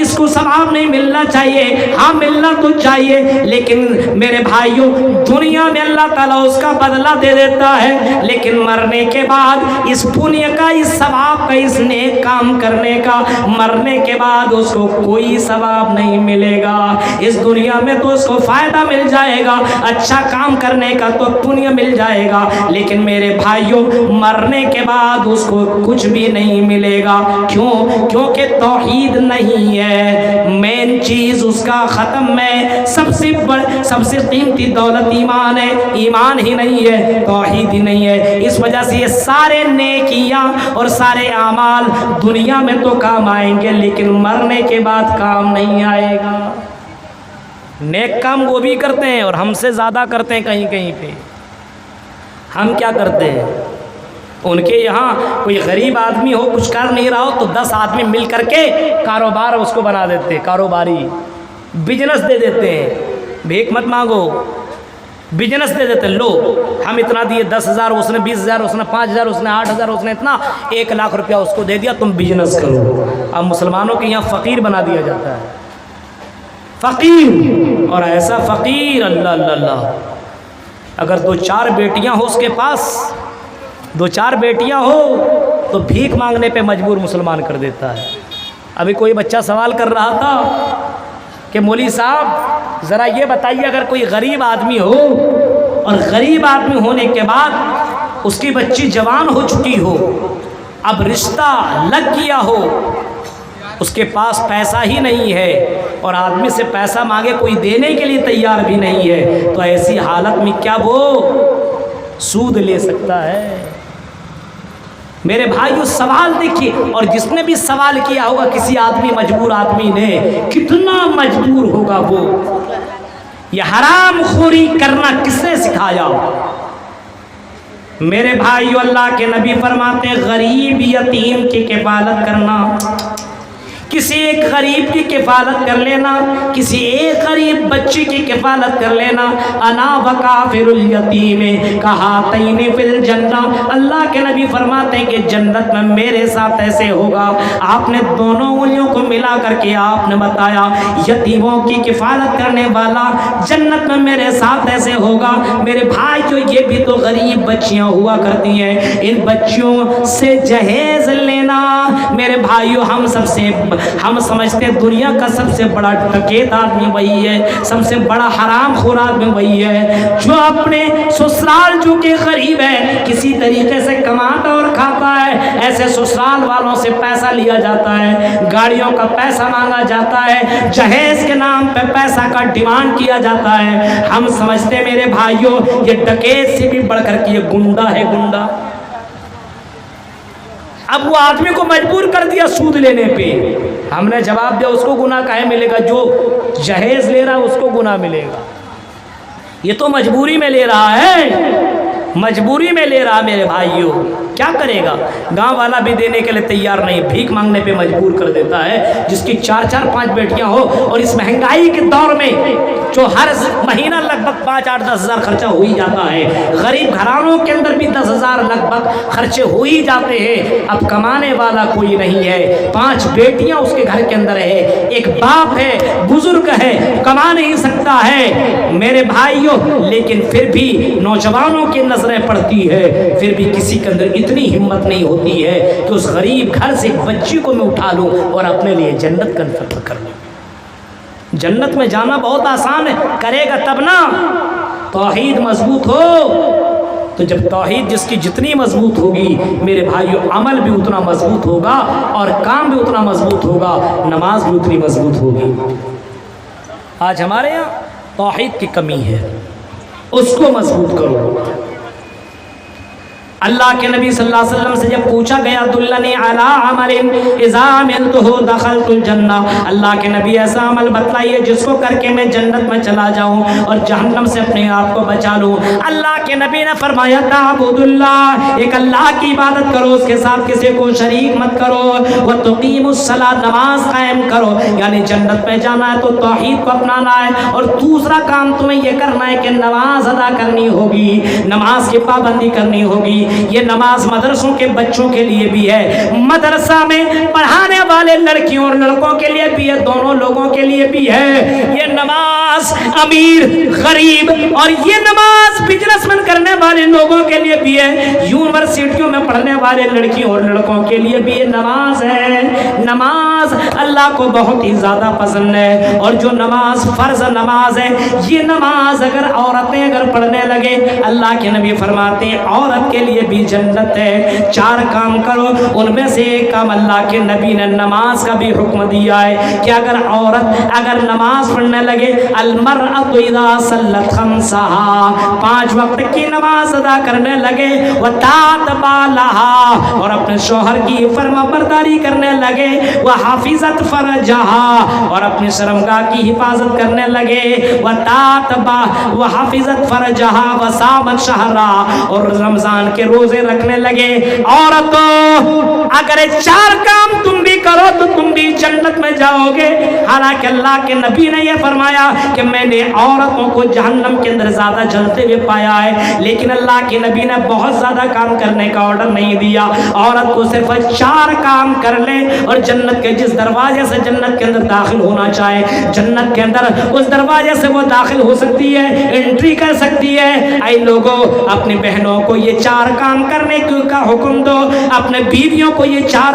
اس کو ثواب نہیں ملنا چاہیے؟ ہاں ملنا تو چاہیے، لیکن میرے بھائیوں دنیا میں اللہ تعالیٰ اس کا بدلہ دے دیتا ہے، لیکن مرنے کے بعد اس پنیہ کا، اس ثواب کا، اس نیک کام کرنے کا مرنے کے بعد اس کو کوئی ثواب نہیں ملے گا۔ اس دنیا میں تو اس کو فائدہ مل جائے گا، اچھا کام کرنے کا تو پنیہ مل جائے گا، لیکن میرے بھائیوں مرنے کے بعد اس کو کچھ بھی نہیں ملے گا۔ کیوں؟ کیونکہ توحید نہیں ہے، مین چیز اس کا ختم ہے۔ سب سے قیمتی دولت ایمان ہے، ایمان ہی نہیں ہے، توحید ہی نہیں ہے۔ اس وجہ سے یہ سارے نیکیاں اور سارے اعمال دنیا میں تو کام آئیں گے، لیکن مرنے کے بعد کام نہیں آئے گا۔ نیک کام وہ بھی کرتے ہیں اور ہم سے زیادہ کرتے ہیں کہیں کہیں پہ۔ ہم کیا کرتے ہیں؟ ان کے یہاں کوئی غریب آدمی ہو، کچھ کر نہیں رہا ہو، تو 10 آدمی مل کر کے کاروبار اس کو بنا دیتے، کاروباری بزنس دے دیتے ہیں۔ بھیک مت مانگو، بزنس دے دیتے، لو ہم اتنا دیے، 10,000 اس نے، 20,000 اس نے، 5,000 اس نے، 8,000 اس نے، اتنا 1,00,000 روپیہ اس کو دے دیا، تم بزنس کرو۔ اب مسلمانوں کے یہاں فقیر بنا دیا جاتا ہے، فقیر، اور ایسا فقیر اللہ اللہ اللہ، اگر 2-4 بیٹیاں ہو اس کے پاس، 2-4 بیٹیاں ہو تو بھیک مانگنے پہ مجبور مسلمان کر دیتا ہے۔ ابھی کوئی بچہ سوال کر رہا تھا کہ مولوی صاحب ذرا یہ بتائیے، اگر کوئی غریب آدمی ہو اور غریب آدمی ہونے کے بعد اس کی بچی جوان ہو چکی ہو، اب رشتہ لگ گیا ہو، اس کے پاس پیسہ ہی نہیں ہے اور آدمی سے پیسہ مانگے کوئی دینے کے لیے تیار بھی نہیں ہے، تو ایسی حالت میں کیا وہ سود لے سکتا ہے؟ میرے بھائیو سوال دیکھیے، اور جس نے بھی سوال کیا ہوگا کسی آدمی مجبور آدمی نے، کتنا مجبور ہوگا وہ؟ یہ حرام خوری کرنا کس نے سکھایا؟ میرے بھائیو اللہ کے نبی فرماتے ہیں غریب یتیم کی کفالت کرنا، کسی ایک غریب کی کفالت کر لینا، کسی ایک غریب بچی کی کفالت کر لینا، انا وکافر الیتیم کہاتین فی الجنہ، اللہ کے نبی فرماتے ہیں کہ جنت میں میرے ساتھ ایسے ہوگا۔ آپ نے دونوں انگلیوں کو ملا کر کے آپ نے بتایا یتیموں کی کفالت کرنے والا جنت میں میرے ساتھ ایسے ہوگا۔ میرے بھائی جو یہ بھی تو غریب بچیاں ہوا کرتی ہیں، ان بچیوں سے جہیز لینا، میرے بھائیو ہم سمجھتے ہیں دنیا کا سب سے بڑا ڈکیت آدمی وہی ہے، سب سے بڑا حرام خور آدمی وہی ہے جو اپنے سسرال جو کہ غریب ہے کسی طریقے سے کماتا اور کھاتا ہے، ایسے سسرال والوں سے پیسہ لیا جاتا ہے، گاڑیوں کا پیسہ مانگا جاتا ہے، جہیز کے نام پہ پیسہ کا ڈیمانڈ کیا جاتا ہے۔ ہم سمجھتے ہیں میرے بھائیوں یہ ڈکیت سے بھی بڑھ کر کے یہ گنڈا ہے، گنڈا۔ اب وہ آدمی کو مجبور کر دیا سود لینے پہ، ہم نے جواب دیا اس کو گناہ کہے ملے گا؟ جو جہیز لے رہا اس کو گناہ ملے گا، یہ تو مجبوری میں لے رہا ہے، مجبوری میں لے رہا۔ میرے بھائیوں کیا کرے گا؟ گاؤں والا بھی دینے کے لیے تیار نہیں، بھیک مانگنے پہ مجبور کر دیتا ہے۔ جس کی 4 5 بیٹیاں ہو اور اس مہنگائی کے دور میں جو ہر مہینہ لگ بھگ 5 8 10 ہزار خرچہ ہو ہی جاتا ہے، غریب گھرانوں کے اندر بھی 10 ہزار لگ بھگ خرچے ہو ہی جاتے ہیں۔ اب کمانے والا کوئی نہیں ہے، 5 بیٹیاں اس کے گھر کے اندر ہے، ایک باپ ہے بزرگ ہے کما نہیں سکتا ہے میرے بھائیوں، لیکن پھر بھی نوجوانوں کی نظریں پڑتی ہے، پھر بھی کسی کے اندر اتنی ہمت نہیں ہوتی ہے کہ اس غریب گھر سے بچی کو میں اٹھا لوں اور اپنے لیے جنت کا انتخاب کر لوں۔ جنت میں جانا بہت آسان ہے، کرے گا تب نا۔ توحید مضبوط ہو تو جب توحید جس کی جتنی مضبوط ہوگی میرے بھائیوں عمل بھی اتنا مضبوط ہوگا اور کام بھی اتنا مضبوط ہوگا، نماز بھی اتنی مضبوط ہوگی۔ آج ہمارے یہاں توحید کی کمی ہے، اس کو مضبوط کرو۔ اللہ کے نبی صلی اللہ علیہ وسلم سے جب پوچھا گیا دلنی علی عمل اذا عملتہ دخلت الجنہ، اللہ کے نبی ایسا عمل بتلائیے جس کو کر کے میں جنت میں چلا جاؤں اور جہنم سے اپنے آپ کو بچا لوں۔ اللہ کے نبی نے فرمایا تعبد اللہ، ایک اللہ کی عبادت کرو، اس کے ساتھ کسی کو شریک مت کرو، وتقیم الصلاۃ، نماز قائم کرو، یعنی جنت میں جانا ہے تو توحید کو اپنانا ہے، اور دوسرا کام تمہیں یہ کرنا ہے کہ نماز ادا کرنی ہوگی، نماز کی پابندی کرنی ہوگی۔ یہ نماز مدرسوں کے بچوں کے لیے بھی ہے، مدرسہ میں پڑھانے والے لڑکیوں اور لڑکوں کے لیے بھی ہے، دونوں لوگوں کے لیے بھی ہے۔ یہ نماز امیر غریب اور یہ نماز بزنس مین کرنے والے لوگوں کے لیے بھی ہے، یونیورسٹیوں میں پڑھنے والے لڑکیوں اور لڑکوں کے لیے بھی یہ نماز ہے۔ نماز اللہ کو بہت ہی زیادہ پسند ہے، اور جو نماز فرض نماز ہے، یہ نماز اگر عورتیں اگر پڑھنے لگے، اللہ کے نبی فرماتے ہیں عورت کے لیے بھی جنت ہے۔ 4 کام کرو، ان میں سے ایک کام اللہ کے نبی نے نماز کا بھی حکم دیا ہے کہ اگر عورت اگر نماز پڑھنے لگے، المرأۃ اذا صلت خمسہا، 5 وقت کی نماز ادا کرنے لگے، وطاعت بالہا، اور اپنے شوہر کی فرما برداری کرنے لگے، وحافظت فرجہا، اور اپنی شرمگاہ کی حفاظت کرنے لگے، وحافظت فرجہا وصامت شہرا، اور رمضان کے روزے رکھنے لگے۔ عورتوں اگر 4 کام تم بھی کرو تو تم بھی جنت میں جاؤ گے۔ حالانکہ اللہ کے نبی نے یہ فرمایا کہ میں نے عورتوں کو جہنم کے اندر زیادہ جلتے ہوئے پایا ہے، لیکن اللہ کے نبی نے بہت زیادہ کام کرنے کا آرڈر نہیں دیا، عورت کو صرف 4 کام کر لے اور جنت کے جس دروازے سے جنت کے اندر داخل ہونا چاہے، جنت کے اندر اس دروازے سے وہ داخل ہو سکتی ہے، انٹری کر سکتی ہے۔ اے لوگوں اپنی بہنوں کو یہ 4 کام کرنے کا حکم دو، اپنے بیویوں کو یہ 4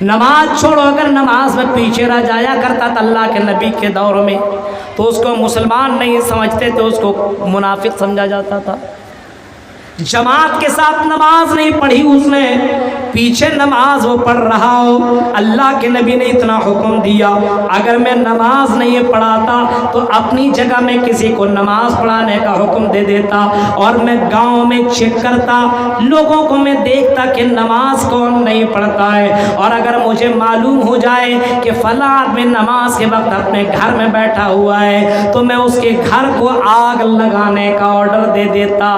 نماز چھوڑو، اگر نماز میں پیچھے رہ جایا کرتا تھا اللہ کے نبی کے دور میں تو اس کو مسلمان نہیں سمجھتے تھے، اس کو منافق سمجھا جاتا تھا۔ جماعت کے ساتھ نماز نہیں پڑھی اس نے، پیچھے نماز وہ پڑھ رہا ہو، اللہ کے نبی نے اتنا حکم دیا اگر میں نماز نہیں پڑھاتا تو اپنی جگہ میں کسی کو نماز پڑھانے کا حکم دے دیتا، اور میں گاؤں میں چیک کرتا، لوگوں کو میں دیکھتا کہ نماز کون نہیں پڑھتا ہے، اور اگر مجھے معلوم ہو جائے کہ فلاں آدمی نماز کے وقت اپنے گھر میں بیٹھا ہوا ہے تو میں اس کے گھر کو آگ لگانے کا آرڈر دے دیتا۔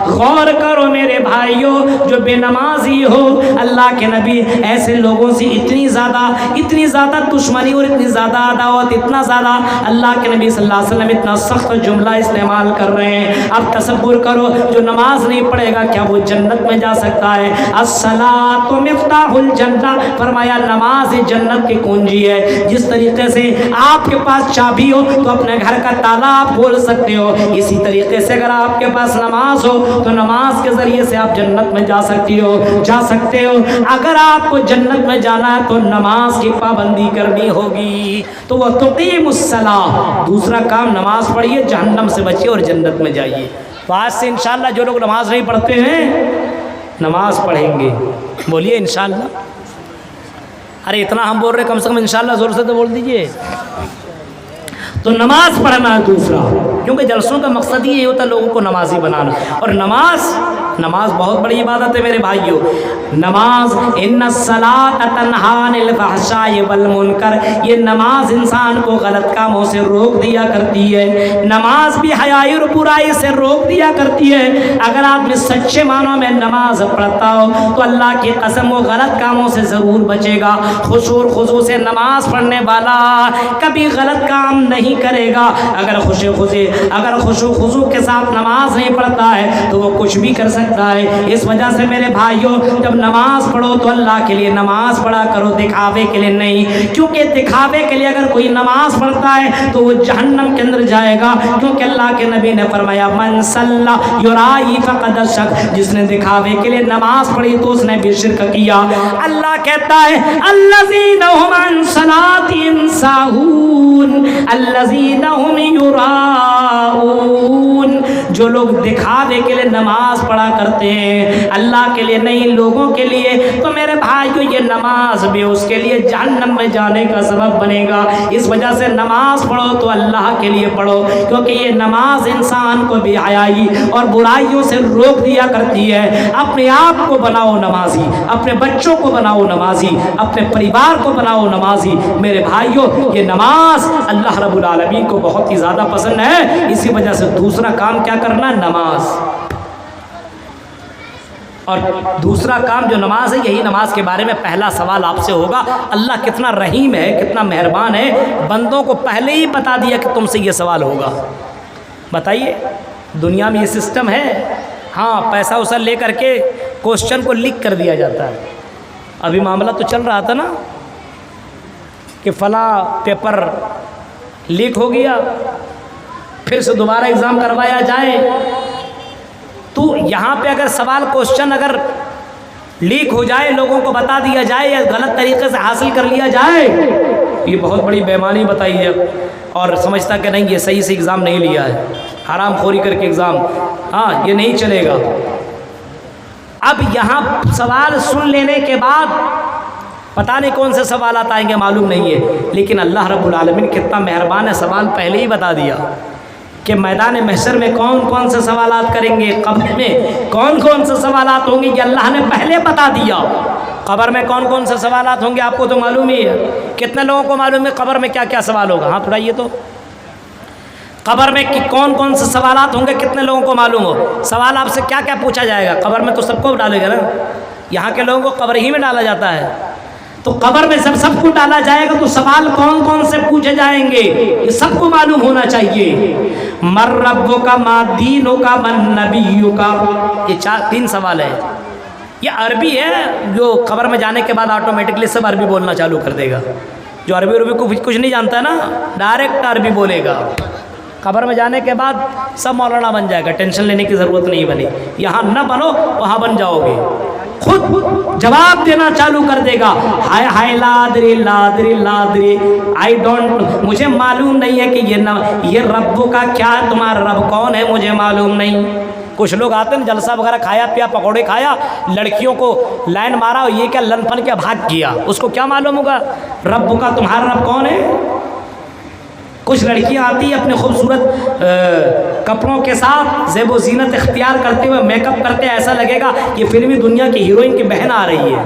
غور کرو میرے بھائیوں، جو بے نمازی ہو، اللہ کے نبی ایسے لوگوں سے اتنی زیادہ دشمنی اور اتنی زیادہ عداوت، اتنا زیادہ اللہ کے نبی صلی اللہ علیہ وسلم اتنا سخت جملہ استعمال کر رہے ہیں۔ اب تصور کرو جو نماز نہیں پڑھے گا کیا وہ جنت میں جا سکتا ہے؟ الصلاۃ مفتاح الجنہ، فرمایا نماز جنت کی کنجی ہے۔ جس طریقے سے آپ کے پاس چابی ہو تو اپنے گھر کا تالا آپ کھول سکتے ہو، اسی طریقے سے اگر آپ کے پاس نماز ہو تو نماز کے ذریعے سے آپ جنت میں جا سکتے ہو۔ اگر آپ کو جنت میں جانا ہے تو نماز کی پابندی کرنی ہوگی، تو وہ تقیم الصلاۃ، دوسرا کام نماز پڑھیے، جہنم سے بچیے اور جنت میں جائیے۔ تو آج سے انشاءاللہ جو لوگ نماز نہیں پڑھتے ہیں نماز پڑھیں گے، بولیے انشاءاللہ۔ ارے اتنا ہم بول رہے، کم سے کم انشاءاللہ زور سے تو بول دیجئے۔ تو نماز پڑھنا ہے دوسرا، کیونکہ جلسوں کا مقصد ہی یہ ہوتا ہے لوگوں کو نمازی بنانا، اور نماز بہت بڑی عبادت ہے میرے بھائیوں۔ نماز ان الصلاۃ تنہی عن الفحشاء والمنکر، یہ نماز انسان کو غلط کاموں سے روک دیا کرتی ہے، نماز بھی حیائی اور برائی سے روک دیا کرتی ہے۔ اگر آدمی سچے معنوں میں نماز پڑھتا ہو تو اللہ کی قسم وہ غلط کاموں سے ضرور بچے گا۔ خشوع اور خضوع سے نماز پڑھنے والا کبھی غلط کام نہیں کرے گا۔ اگر خشوع خضوع کے ساتھ نماز نہیں پڑھتا ہے تو وہ کچھ بھی کر سکتا ہے۔ اس وجہ سے میرے بھائیوں، جب نماز پڑھو تو اللہ کے لیے نماز پڑھا کرو، دکھاوے کے لیے نہیں، کیونکہ دکھاوے کے لیے اگر کوئی نماز پڑھتا ہے تو وہ جہنم کے اندر جائے گا، کیونکہ اللہ کے نبی نے فرمایا من صلی یرائی فقد اشرک، جس نے دکھاوے کے لیے نماز پڑھی تو اس نے بھی شرک کیا۔ اللہ کہتا ہے الذین هم عن صلاتهم ساہون الذین هم یراؤون، جو لوگ دکھاوے کے لیے نماز پڑھا کرتے ہیں اللہ کے لیے نہیں، لوگوں کے لیے، تو میرے بھائیو یہ نماز بھی اس کے لیے جہنم میں جانے کا سبب بنے گا۔ اس وجہ سے نماز پڑھو تو اللہ کے لیے پڑھو، کیونکہ یہ نماز انسان کو بے حیائی اور برائیوں سے روک دیا کرتی ہے۔ اپنے آپ کو بناؤ نمازی، اپنے بچوں کو بناؤ نمازی، اپنے پریوار کو بناؤ نمازی۔ میرے بھائیو یہ نماز اللہ رب العالمین کو بہت ہی زیادہ پسند ہے، اسی وجہ سے دوسرا کام کیا کرنا؟ نماز۔ اور دوسرا کام جو نماز ہے، یہی نماز کے بارے میں پہلا سوال آپ سے ہوگا۔ اللہ کتنا رحیم ہے، کتنا مہربان ہے، بندوں کو پہلے ہی بتا دیا کہ تم سے یہ سوال ہوگا۔ بتائیے دنیا میں یہ سسٹم ہے؟ ہاں، پیسہ وسا لے کر کے کوشچن کو لکھ کر دیا جاتا ہے۔ ابھی معاملہ تو چل رہا تھا نا کہ فلاں پیپر لیک ہو گیا، پھر سے دوبارہ ایگزام کروایا جائے، تو یہاں پہ اگر سوال کوشچن اگر لیک ہو جائے، لوگوں کو بتا دیا جائے یا غلط طریقے سے حاصل کر لیا جائے، یہ بہت بڑی بے ایمانی بتائی ہے، اور سمجھتا کہ نہیں یہ صحیح سے ایگزام نہیں لیا ہے، حرام خوری کر کے ایگزام، ہاں یہ نہیں چلے گا۔ اب یہاں سوال سن لینے کے بعد پتہ نہیں کون سے سوالات آئیں گے معلوم نہیں ہے، لیکن اللہ رب العالمین کتنا مہربان ہے، سوال پہلے ہی بتا دیا کہ میدان محشر میں کون کون سے سوالات کریں گے، قبر میں کون کون سے سوالات ہوں گے، یہ اللہ نے پہلے بتا دیا۔ قبر میں کون کون سے سوالات ہوں گے آپ کو تو معلوم ہی ہے، کتنے لوگوں کو معلوم ہے قبر میں کیا کیا سوال ہوگا؟ ہاتھ اٹھائیے تو۔ قبر میں کون کون سے سوالات ہوں گے کتنے لوگوں کو معلوم ہو؟ سوال آپ سے کیا کیا پوچھا جائے گا؟ قبر میں تو سب کو ڈالے گا نا، یہاں کے لوگوں کو قبر ہی میں ڈالا جاتا ہے، تو قبر میں سب کو ڈالا جائے گا، تو سوال کون کون سے پوچھے جائیں گے یہ سب کو معلوم ہونا چاہیے۔ مر ربک ما دینک من نبیک، یہ تین سوال ہے، یہ عربی ہے، جو قبر میں جانے کے بعد آٹومیٹکلی سب عربی بولنا چالو کر دے گا، جو عربی کو کچھ نہیں جانتا ہے نا ڈائریکٹ عربی بولے گا، قبر میں جانے کے بعد سب مولانا بن جائے گا، ٹینشن لینے کی ضرورت نہیں بنی، یہاں نہ بنو وہاں بن جاؤ گے۔ خود جواب دینا چالو کر دے گا، ہائے ہائے لادری لادری لادری آئی ڈونٹ، مجھے معلوم نہیں ہے کہ یہ رب کا کیا ہے، تمہارا رب کون ہے مجھے معلوم نہیں۔ کچھ لوگ آتے ہیں جلسہ وغیرہ کھایا پیا، پکوڑے کھایا، لڑکیوں کو لائن مارا اور یہ کیا لن پن کیا بھاگ کیا، اس کو کیا معلوم ہوگا رب کا تمہارا رب کون ہے؟ کچھ لڑکیاں آتی ہیں اپنے خوبصورت کپڑوں کے ساتھ زیب و زینت اختیار کرتے ہوئے میک اپ کرتے ہیں، ایسا لگے گا کہ فلمی دنیا کی ہیروئن کی بہن آ رہی ہے،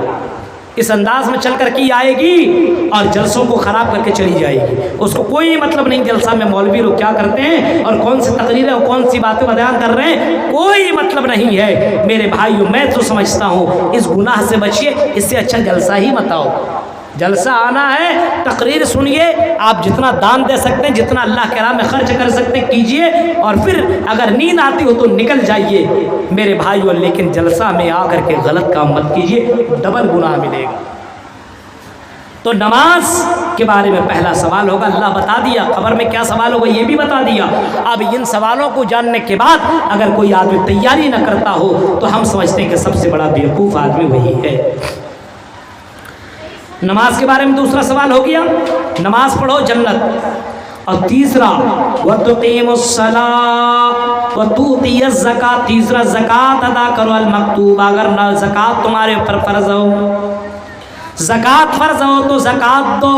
اس انداز میں چل کر کے آئے گی اور جلسوں کو خراب کر کے چلی جائے گی۔ اس کو کوئی مطلب نہیں جلسہ میں مولوی لوگ کیا کرتے ہیں اور کون سی تقریریں اور کون سی باتیں بیان کر رہے ہیں، کوئی مطلب نہیں ہے۔ میرے بھائیوں میں تو سمجھتا ہوں اس گناہ سے بچیے، اس سے اچھا جلسہ ہی مت آؤ۔ جلسہ آنا ہے، تقریر سنیے، آپ جتنا دان دے سکتے ہیں، جتنا اللہ کے راہ میں خرچ کر سکتے ہیں کیجئے، اور پھر اگر نیند آتی ہو تو نکل جائیے میرے بھائیوں، لیکن جلسہ میں آ کر کے غلط کام مت کیجئے، ڈبل گناہ ملے گا۔ تو نماز کے بارے میں پہلا سوال ہوگا، اللہ بتا دیا، قبر میں کیا سوال ہوگا یہ بھی بتا دیا۔ اب ان سوالوں کو جاننے کے بعد اگر کوئی آدمی تیاری نہ کرتا ہو تو ہم سمجھتے ہیں کہ سب سے بڑا بیوقوف آدمی وہی ہے۔ نماز کے بارے میں دوسرا سوال ہو گیا، نماز پڑھو جنت، اور تیسرا وَتُقِيمُ الصَّلَاةَ وَتُؤْتِيَ الزَّكَاةَ، تیسرا زکوٰۃ ادا کرو المکتوب، اگر نہ زکوٰۃ تمہارے اوپر فرض ہو، زکوٰۃ فرض ہو تو زکوٰۃ دو۔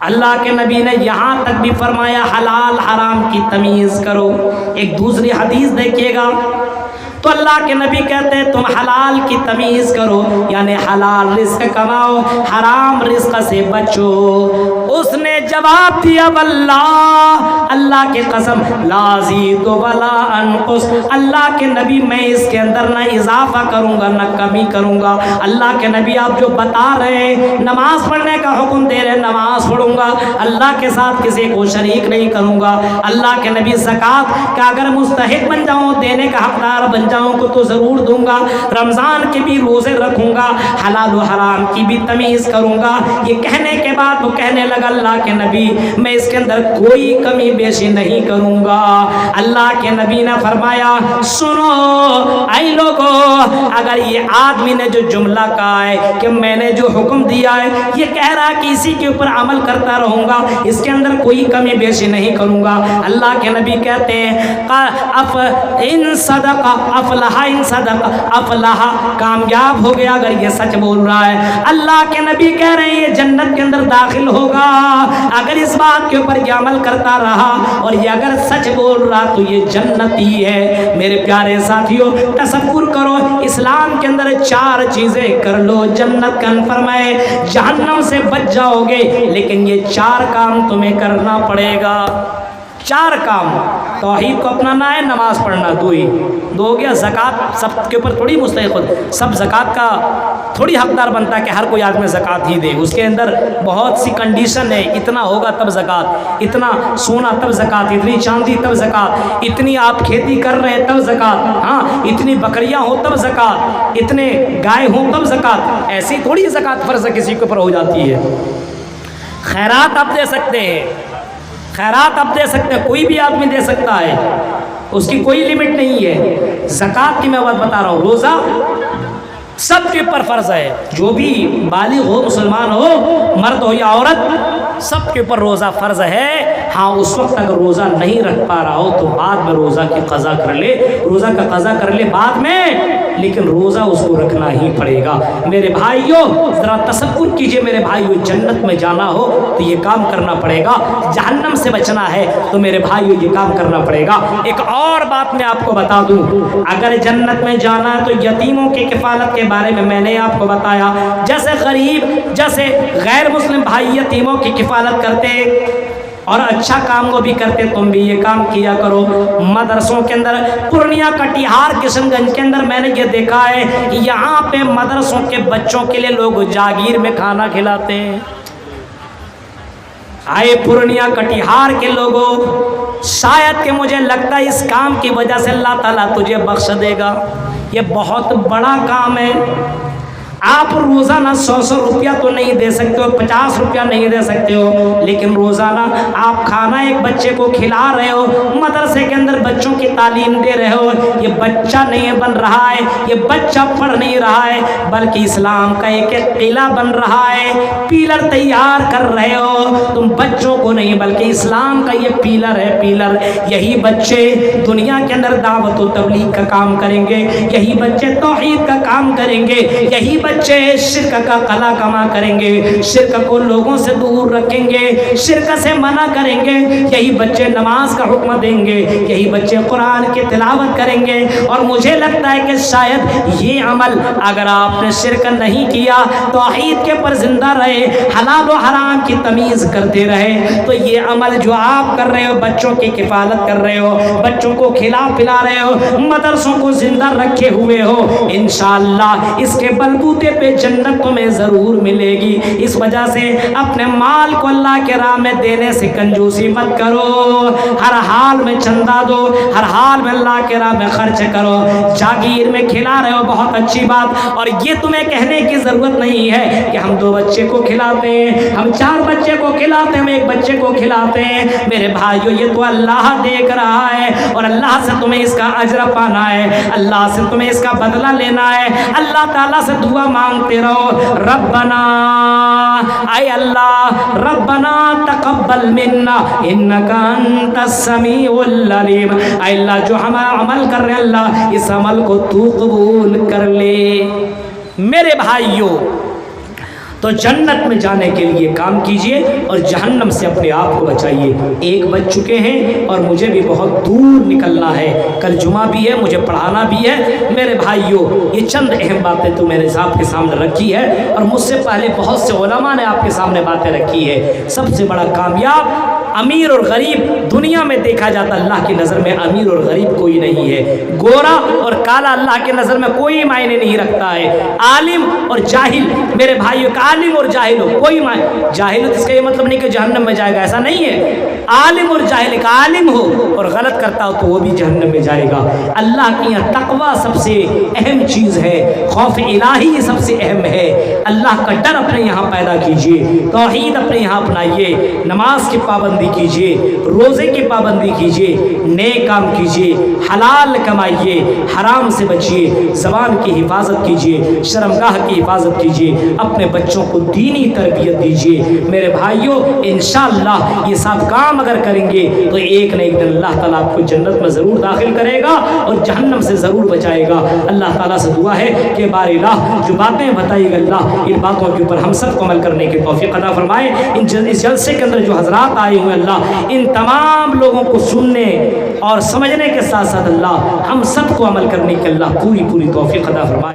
اللہ کے نبی نے یہاں تک بھی فرمایا حلال حرام کی تمیز کرو۔ ایک دوسری حدیث دیکھیے گا تو اللہ کے نبی کہتے ہیں تم حلال کی تمیز کرو، یعنی حلال رزق کماؤ، حرام رزق سے بچو۔ اس نے جواب دیا واللہ، اللہ کی قسم، لا ازید ولا انقص، اللہ کے نبی میں اس کے اندر نہ اضافہ کروں گا نہ کمی کروں گا۔ اللہ کے نبی آپ جو بتا رہے ہیں، نماز پڑھنے کا حکم دے رہے، نماز پڑھوں گا، اللہ کے ساتھ کسی کو شریک نہیں کروں گا۔ اللہ کے نبی زکوٰۃ کا اگر مستحق بن جاؤں، دینے کا حقدار بن جاؤں کو تو ضرور دوں گا، رمضان کے بھی روزے رکھوں گا، حلال و حرام کی بھی تمیز کروں گا۔ یہ کہنے کے بعد وہ کہنے لگا اللہ کے نبی میں اس کے اندر کوئی کمی بیشی نہیں کروں گا۔ اللہ کے نبی نے فرمایا سنو اے لوگو، اگر یہ آدمی نے جو جملہ کہا ہے کہ میں نے جو حکم دیا ہے، یہ کہہ رہا ہے کہ اسی کے اوپر عمل کرتا رہوں گا، اس کے اندر کوئی کمی بیشی نہیں کروں گا۔ اللہ کے نبی کہتے ہیں ان صدق افلح، ان صدق افلح، کامیاب ہو گیا اگر یہ سچ بول رہا ہے۔ اللہ کے نبی کہہ رہے ہیں یہ جنت کے اندر داخل ہوگا اگر اس بات کے اوپر یہ عمل کرتا رہا، اور یہ اگر سچ بول رہا تو یہ جنتی ہے۔ میرے پیارے ساتھیوں تصور کرو، اسلام کے اندر 4 چیزیں کر لو جنت کنفرم ہے، جہنم سے بچ جاؤ گے، لیکن یہ 4 کام تمہیں کرنا پڑے گا۔ 4 کام، توحید کو اپنانا ہے، نماز پڑھنا، دو ہو گیا۔ زکوٰۃ سب کے اوپر تھوڑی مستحق ہوتی، سب زکوٰۃ کا تھوڑی حقدار بنتا ہے کہ ہر کوئی آدمی زکوٰۃ ہی دے، اس کے اندر بہت سی کنڈیشن ہے، اتنا ہوگا تب زکوٰۃ، اتنا سونا تب زکوٰۃ، اتنی چاندی تب زکوٰۃ، اتنی آپ کھیتی کر رہے ہیں تب زکوٰۃ، ہاں اتنی بکریاں ہوں تب زکوٰۃ، اتنے گائے ہوں تب زکوٰۃ، ایسی تھوڑی زکوٰۃ فرض کسی کے اوپر ہو جاتی ہے۔ خیرات آپ دے سکتے ہیں، خیرات آپ دے سکتے ہیں، کوئی بھی آدمی دے سکتا ہے، اس کی کوئی لیمٹ نہیں ہے۔ زکوٰۃ کی میں بات بتا رہا ہوں، روزہ سب کے اوپر فرض ہے، جو بھی بالغ ہو، مسلمان ہو، مرد ہو یا عورت، سب کے اوپر روزہ فرض ہے۔ ہاں اس وقت اگر روزہ نہیں رکھ پا رہا ہو تو بعد میں روزہ کی قضا کر لے، روزہ کا قضا کر لے بعد میں، لیکن روزہ اس کو رکھنا ہی پڑے گا۔ میرے بھائیوں ذرا تصور کیجئے، میرے بھائیوں جنت میں جانا ہو تو یہ کام کرنا پڑے گا، جہنم سے بچنا ہے تو میرے بھائیوں یہ کام کرنا پڑے گا۔ ایک اور بات میں آپ کو بتا دوں، اگر جنت میں جانا ہے تو یتیموں کی کفالت کے بارے میں نے آپ کو بتایا، جیسے غریب، جیسے غیر مسلم بھائی یتیموں کی کفالت کرتے اور اچھا کام وہ بھی کرتے، تم بھی یہ کام کیا کرو۔ مدرسوں کے اندر پورنیہ کٹیہار کشن گنج کے اندر میں نے یہ دیکھا ہے کہ یہاں پہ مدرسوں کے بچوں کے لیے لوگ جاگیر میں کھانا کھلاتے ہیں۔ آئے پورنیہ کٹیہار کے لوگوں، شاید کہ مجھے لگتا ہے اس کام کی وجہ سے اللہ تعالیٰ تجھے بخش دے گا، یہ بہت بڑا کام ہے۔ آپ روزانہ 100 روپیہ تو نہیں دے سکتے ہو، 50 روپیہ نہیں دے سکتے ہو، لیکن روزانہ آپ کھانا ایک بچے کو کھلا رہے ہو، مدرسے کے اندر بچوں کی تعلیم دے رہے ہو، یہ بچہ نہیں بن رہا ہے، یہ بچہ پڑھ نہیں رہا ہے، بلکہ اسلام کا ایک قلعہ بن رہا ہے، پیلر تیار کر رہے ہو تم بچوں کو نہیں بلکہ اسلام کا یہ پیلر ہے، پیلر۔ یہی بچے دنیا کے اندر دعوت و تبلیغ کا کام کریں گے، یہی بچے توحید کا کام کریں گے، یہی بچے شرک کا قلع کما کریں گے، شرک کو لوگوں سے دور رکھیں گے، شرک سے منع کریں گے، یہی بچے نماز کا حکم دیں گے، یہی بچے قرآن کی تلاوت کریں گے۔ اور مجھے لگتا ہے کہ شاید یہ عمل اگر آپ نے شرک نہیں کیا، توحید کے پر زندہ رہے، حلال و حرام کی تمیز کرتے رہے، تو یہ عمل جو آپ کر رہے ہو، بچوں کی کفالت کر رہے ہو، بچوں کو کھلا پلا رہے ہو، مدرسوں کو زندہ رکھے ہوئے ہو، انشاءاللہ اس کے بلبوتے پہ جنت تمہیں ضرور ملے گی۔ اس وجہ سے اپنے مال کو اللہ کے راہ میں دینے سے کنجوسی مت کرو، ہر حال میں چندہ دو، ہر حال میں اللہ کے راہ میں خرچ کرو۔ جاگیر میں کھلا رہے ہو، بہت اچھی بات، اور یہ تمہیں کہنے کی ضرورت نہیں ہے کہ ہم 2 بچے کو کھلاتے ہیں، ہم 4 بچے کو کھلاتے ہیں، ہم 1 بچے کو کھلاتے ہیں۔ میرے بھائیو، یہ تو اللہ دیکھ رہا ہے، اور اللہ سے تمہیں اس کا اجر پانا ہے، اللہ سے تمہیں اس کا بدلہ لینا ہے۔ اللہ تعالیٰ سے دعا مانگتے رہو، ربنا، اے اللہ، ربنا تقبل منا انک انت السمیع العلیم، اے اللہ جو ہم عمل کر رہے ہیں، اللہ اس عمل کو تو قبول کر لے۔ میرے بھائیوں، تو جنت میں جانے کے لیے کام کیجئے اور جہنم سے اپنے آپ کو بچائیے۔ 1 بج چکے ہیں اور مجھے بھی بہت دور نکلنا ہے، کل جمعہ بھی ہے، مجھے پڑھانا بھی ہے۔ میرے بھائیوں، یہ چند اہم باتیں تو میں نے آپ کے سامنے رکھی ہے، اور مجھ سے پہلے بہت سے علماء نے آپ کے سامنے باتیں رکھی ہے۔ سب سے بڑا کامیاب امیر اور غریب دنیا میں دیکھا جاتا، اللہ کی نظر میں امیر اور غریب کوئی نہیں ہے، گورا اور کالا اللہ کی نظر میں کوئی معنی نہیں رکھتا ہے، عالم اور جاہل۔ میرے بھائیوں، عالم اور جاہل ہو کوئی جاہل ہو اس کا یہ مطلب نہیں کہ جہنم میں جائے گا، ایسا نہیں ہے۔ عالم اور جاہل، ایک عالم ہو اور غلط کرتا ہو تو وہ بھی جہنم میں جائے گا۔ اللہ کی یہاں تقوی سب سے اہم چیز ہے، خوف الہی سب سے اہم ہے۔ اللہ کا ڈر اپنے یہاں پیدا کیجئے، توحید اپنے یہاں اپنائیے، نماز کی پابندی کیجئے، روزے کی پابندی کیجئے، نیک کام کیجئے، حلال کمائیے، حرام سے بچیے، زبان کی حفاظت کیجئے، شرمگاہ کی حفاظت کیجئے، اپنے بچوں کو دینی تربیت دیجئے۔ میرے بھائیوں، انشاءاللہ یہ سب کام اگر کریں گے تو ایک نہ ایک دن اللہ تعالیٰ آپ کو جنت میں ضرور داخل کرے گا اور جہنم سے ضرور بچائے گا۔ اللہ تعالیٰ سے دعا ہے کہ بار الہ جو باتیں بتائی گئی، اللہ ان باتوں کے اوپر ہم سب کو عمل کرنے کی توفیق عطا فرمائے۔ اس جلسے کے اندر جو حضرات آئے ہوئے، اللہ ان تمام لوگوں کو سننے اور سمجھنے کے ساتھ ساتھ اللہ ہم سب کو عمل کرنے کی اللہ پوری توفیق عطا فرمائے۔